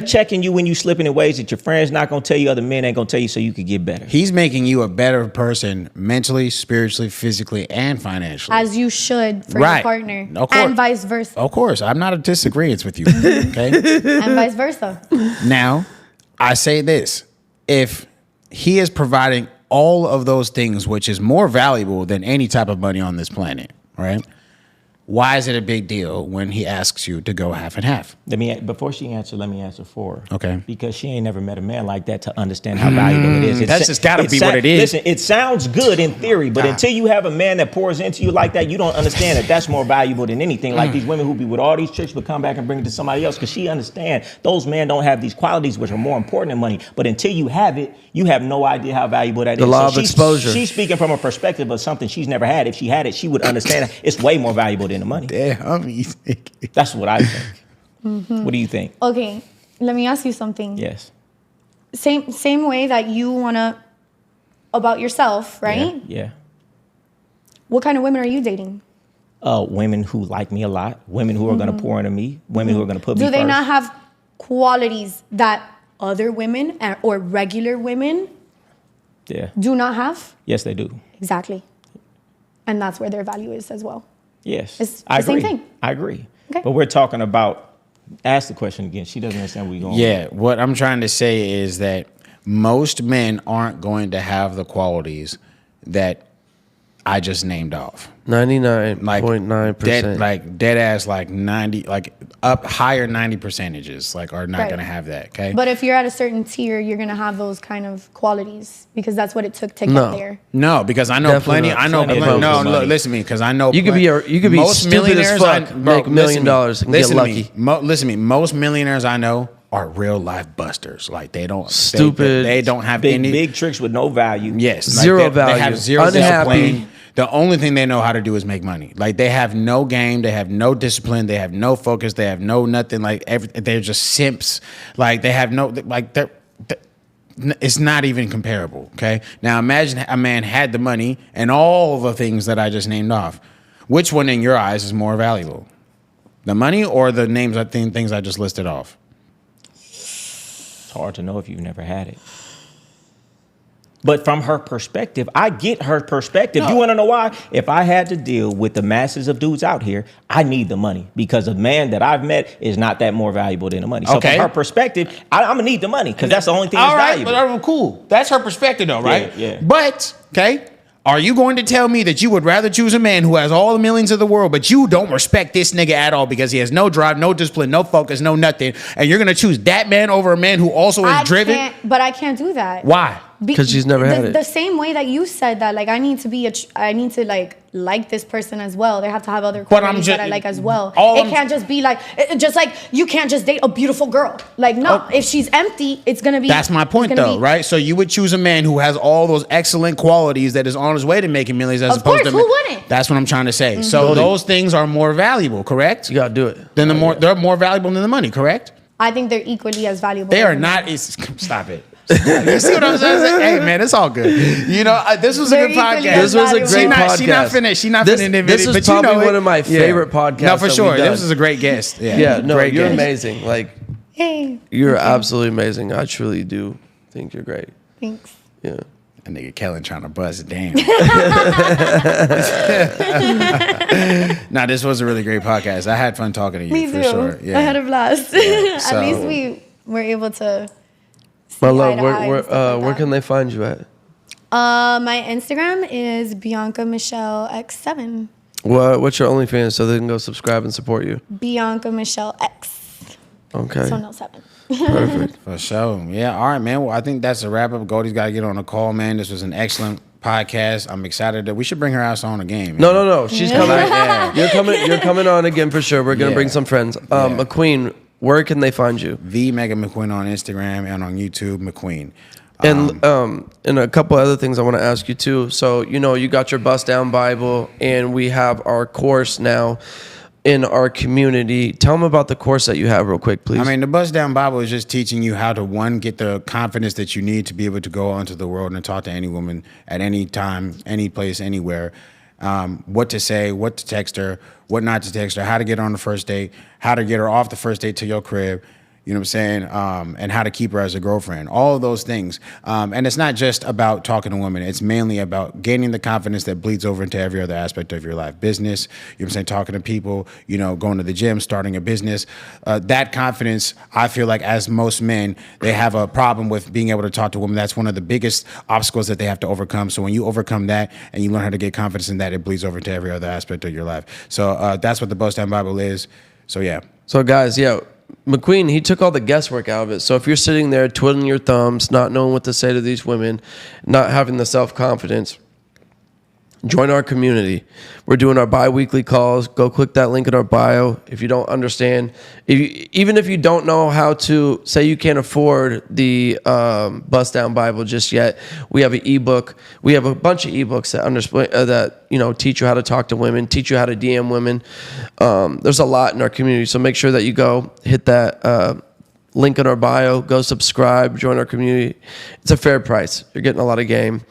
Checking you when you slipping in ways that your friends not going to tell you, other men ain't going to tell you, so you could get better. He's making you a better person mentally, spiritually, physically, and financially. As you should for your partner. Of course. And vice versa. Of course. I'm not a disagreement with you, okay? And vice versa. Now, I say this. If he is providing all of those things, which is more valuable than any type of money on this planet, right? Why is it a big deal when he asks you to go half and half? Before she answers, let me answer for her. Okay. Because she ain't never met a man like that to understand how valuable it is. That's just gotta be what it is. Listen, it sounds good in theory, but until you have a man that pours into you like that, you don't understand that that's more valuable than anything. Like these women who be with all these chicks but come back and bring it to somebody else, because she understands those men don't have these qualities which are more important than money. But until you have it, you have no idea how valuable that is. The law of exposure. She's speaking from a perspective of something she's never had. If she had it, she would understand it's way more valuable than the money. Damn. That's what I think. Mm-hmm. What do you think? Okay, let me ask you something. Yes. Same way that you wanna about yourself, right? Yeah. What kind of women are you dating? Women who like me a lot, women who are going to pour into me, women who are going to put me Do they first. not have qualities that other women or regular women do not have? Yes, they do. Exactly. And that's where their value is as well. Yes. It's I the agree. same thing. I agree. Okay. But we're talking about, ask the question again. She doesn't understand where you're going. Yeah, what I'm trying to say is that most men aren't going to have the qualities that I just named off. 99.9%. Dead ass, like 90, like up higher 90 percentages, like are not going to have that. Okay. But if you're at a certain tier, you're going to have those kind of qualities because that's what it took to get there. No, because I know Definitely plenty. not. I know Plenty plenty. of No, money. look, listen to me, because I know You could be most stupid as fuck, make $1 million and get lucky. Listen to me. Most millionaires I know are real life busters. Like they don't Stupid. They don't have Big, any big tricks with no value. Yes, like Zero they value. have zero Unhappy. discipline. The only thing they know how to do is make money. Like they have no game, they have no discipline, they have no focus, they have no nothing. Like they're just simps. Like they have no they're it's not even comparable. Okay, now imagine a man had the money and all the things that I just named off. Which one in your eyes is more valuable, the money or the things I just listed off? It's hard to know if you've never had it. But from her perspective, I get her perspective. No. You want to know why? If I had to deal with the masses of dudes out here, I need the money because a man that I've met is not that more valuable than the money. So Okay. from her perspective, I'm going to need the money because that's the only thing that's valuable. But cool. That's her perspective though, right? Yeah. But, okay, are you going to tell me that you would rather choose a man who has all the millions of the world, but you don't respect this nigga at all because he has no drive, no discipline, no focus, no nothing, and you're going to choose that man over a man who also is driven? But I can't do that. Why? because she's never had it. The same way that you said that, like, I need to like this person as well. They have to have other qualities that I like as well. It can't just be like, just like you can't just date a beautiful girl. Like, no, if she's empty, it's gonna be. That's my point, though, right? So you would choose a man who has all those excellent qualities that is on his way to making millions, as opposed to. Who wouldn't? That's what I'm trying to say. So those things are more valuable, correct? You gotta do it. Then they're more valuable than the money, correct? I think they're equally as valuable. They are not. Stop it. You see what I'm saying? Hey, man, it's all good. You know, this was a good podcast. This was a great podcast. She not finished. She not finished. This is probably one of my favorite podcasts. No, for sure. This was a great guest. Yeah, no, great you're guest. amazing. Like, Hey, you're absolutely amazing. I truly do think you're great. thanks. Yeah. That nigga Kellan trying to buzz it down. Nah, this was a really great podcast. I had fun talking to you. Me for too. sure. Yeah. I had a blast. Yeah, so- At least we were able to. My eye love, to eye and stuff like where that. can they find you at? My Instagram is Bianca Michelle X7. What's your OnlyFans so they can go subscribe and support you? Bianca Michelle X. Okay. So no 7. Perfect. For sure. Yeah. All right, man. Well, I think that's a wrap up. Goldie's got to get on a call, man. This was an excellent podcast. I'm excited that we should bring her ass on again. Man. No. She's coming. Yeah. You're coming on again for sure. We're gonna bring some friends. McQueen, where can they find you? The Mega McQueen on Instagram and on YouTube, McQueen. And a couple other things I want to ask you too. So, you got your Bust Down Bible, and we have our course now in our community. Tell them about the course that you have real quick, please. I mean, the Bust Down Bible is just teaching you how to, one, get the confidence that you need to be able to go onto the world and talk to any woman at any time, any place, anywhere. What to say, what to text her, what not to text her, how to get her on the first date, how to get her off the first date to your crib. You know what I'm saying? And how to keep her as a girlfriend. All of those things. And it's not just about talking to women. It's mainly about gaining the confidence that bleeds over into every other aspect of your life. Business, you know what I'm saying? Talking to people, going to the gym, starting a business. That confidence, I feel like as most men, they have a problem with being able to talk to women. That's one of the biggest obstacles that they have to overcome. So when you overcome that and you learn how to get confidence in that, it bleeds over into every other aspect of your life. So that's what the Bust Down Bible is. So yeah. So guys, McQueen, he took all the guesswork out of it. So if you're sitting there twiddling your thumbs, not knowing what to say to these women, not having the self-confidence, join our community. We're doing our bi-weekly calls. Go click that link in our bio. If you don't understand, even if you don't know how to, say you can't afford the Bust Down Bible just yet, we have an ebook. We have a bunch of ebooks that teach you how to talk to women, teach you how to DM women. There's a lot in our community, so make sure that you go hit that link in our bio, go subscribe, join our community. It's a fair price. You're getting a lot of game.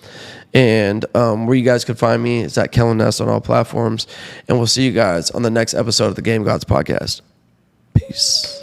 And where you guys can find me is at Kellan S on all platforms. And we'll see you guys on the next episode of the Game Gods podcast. Peace.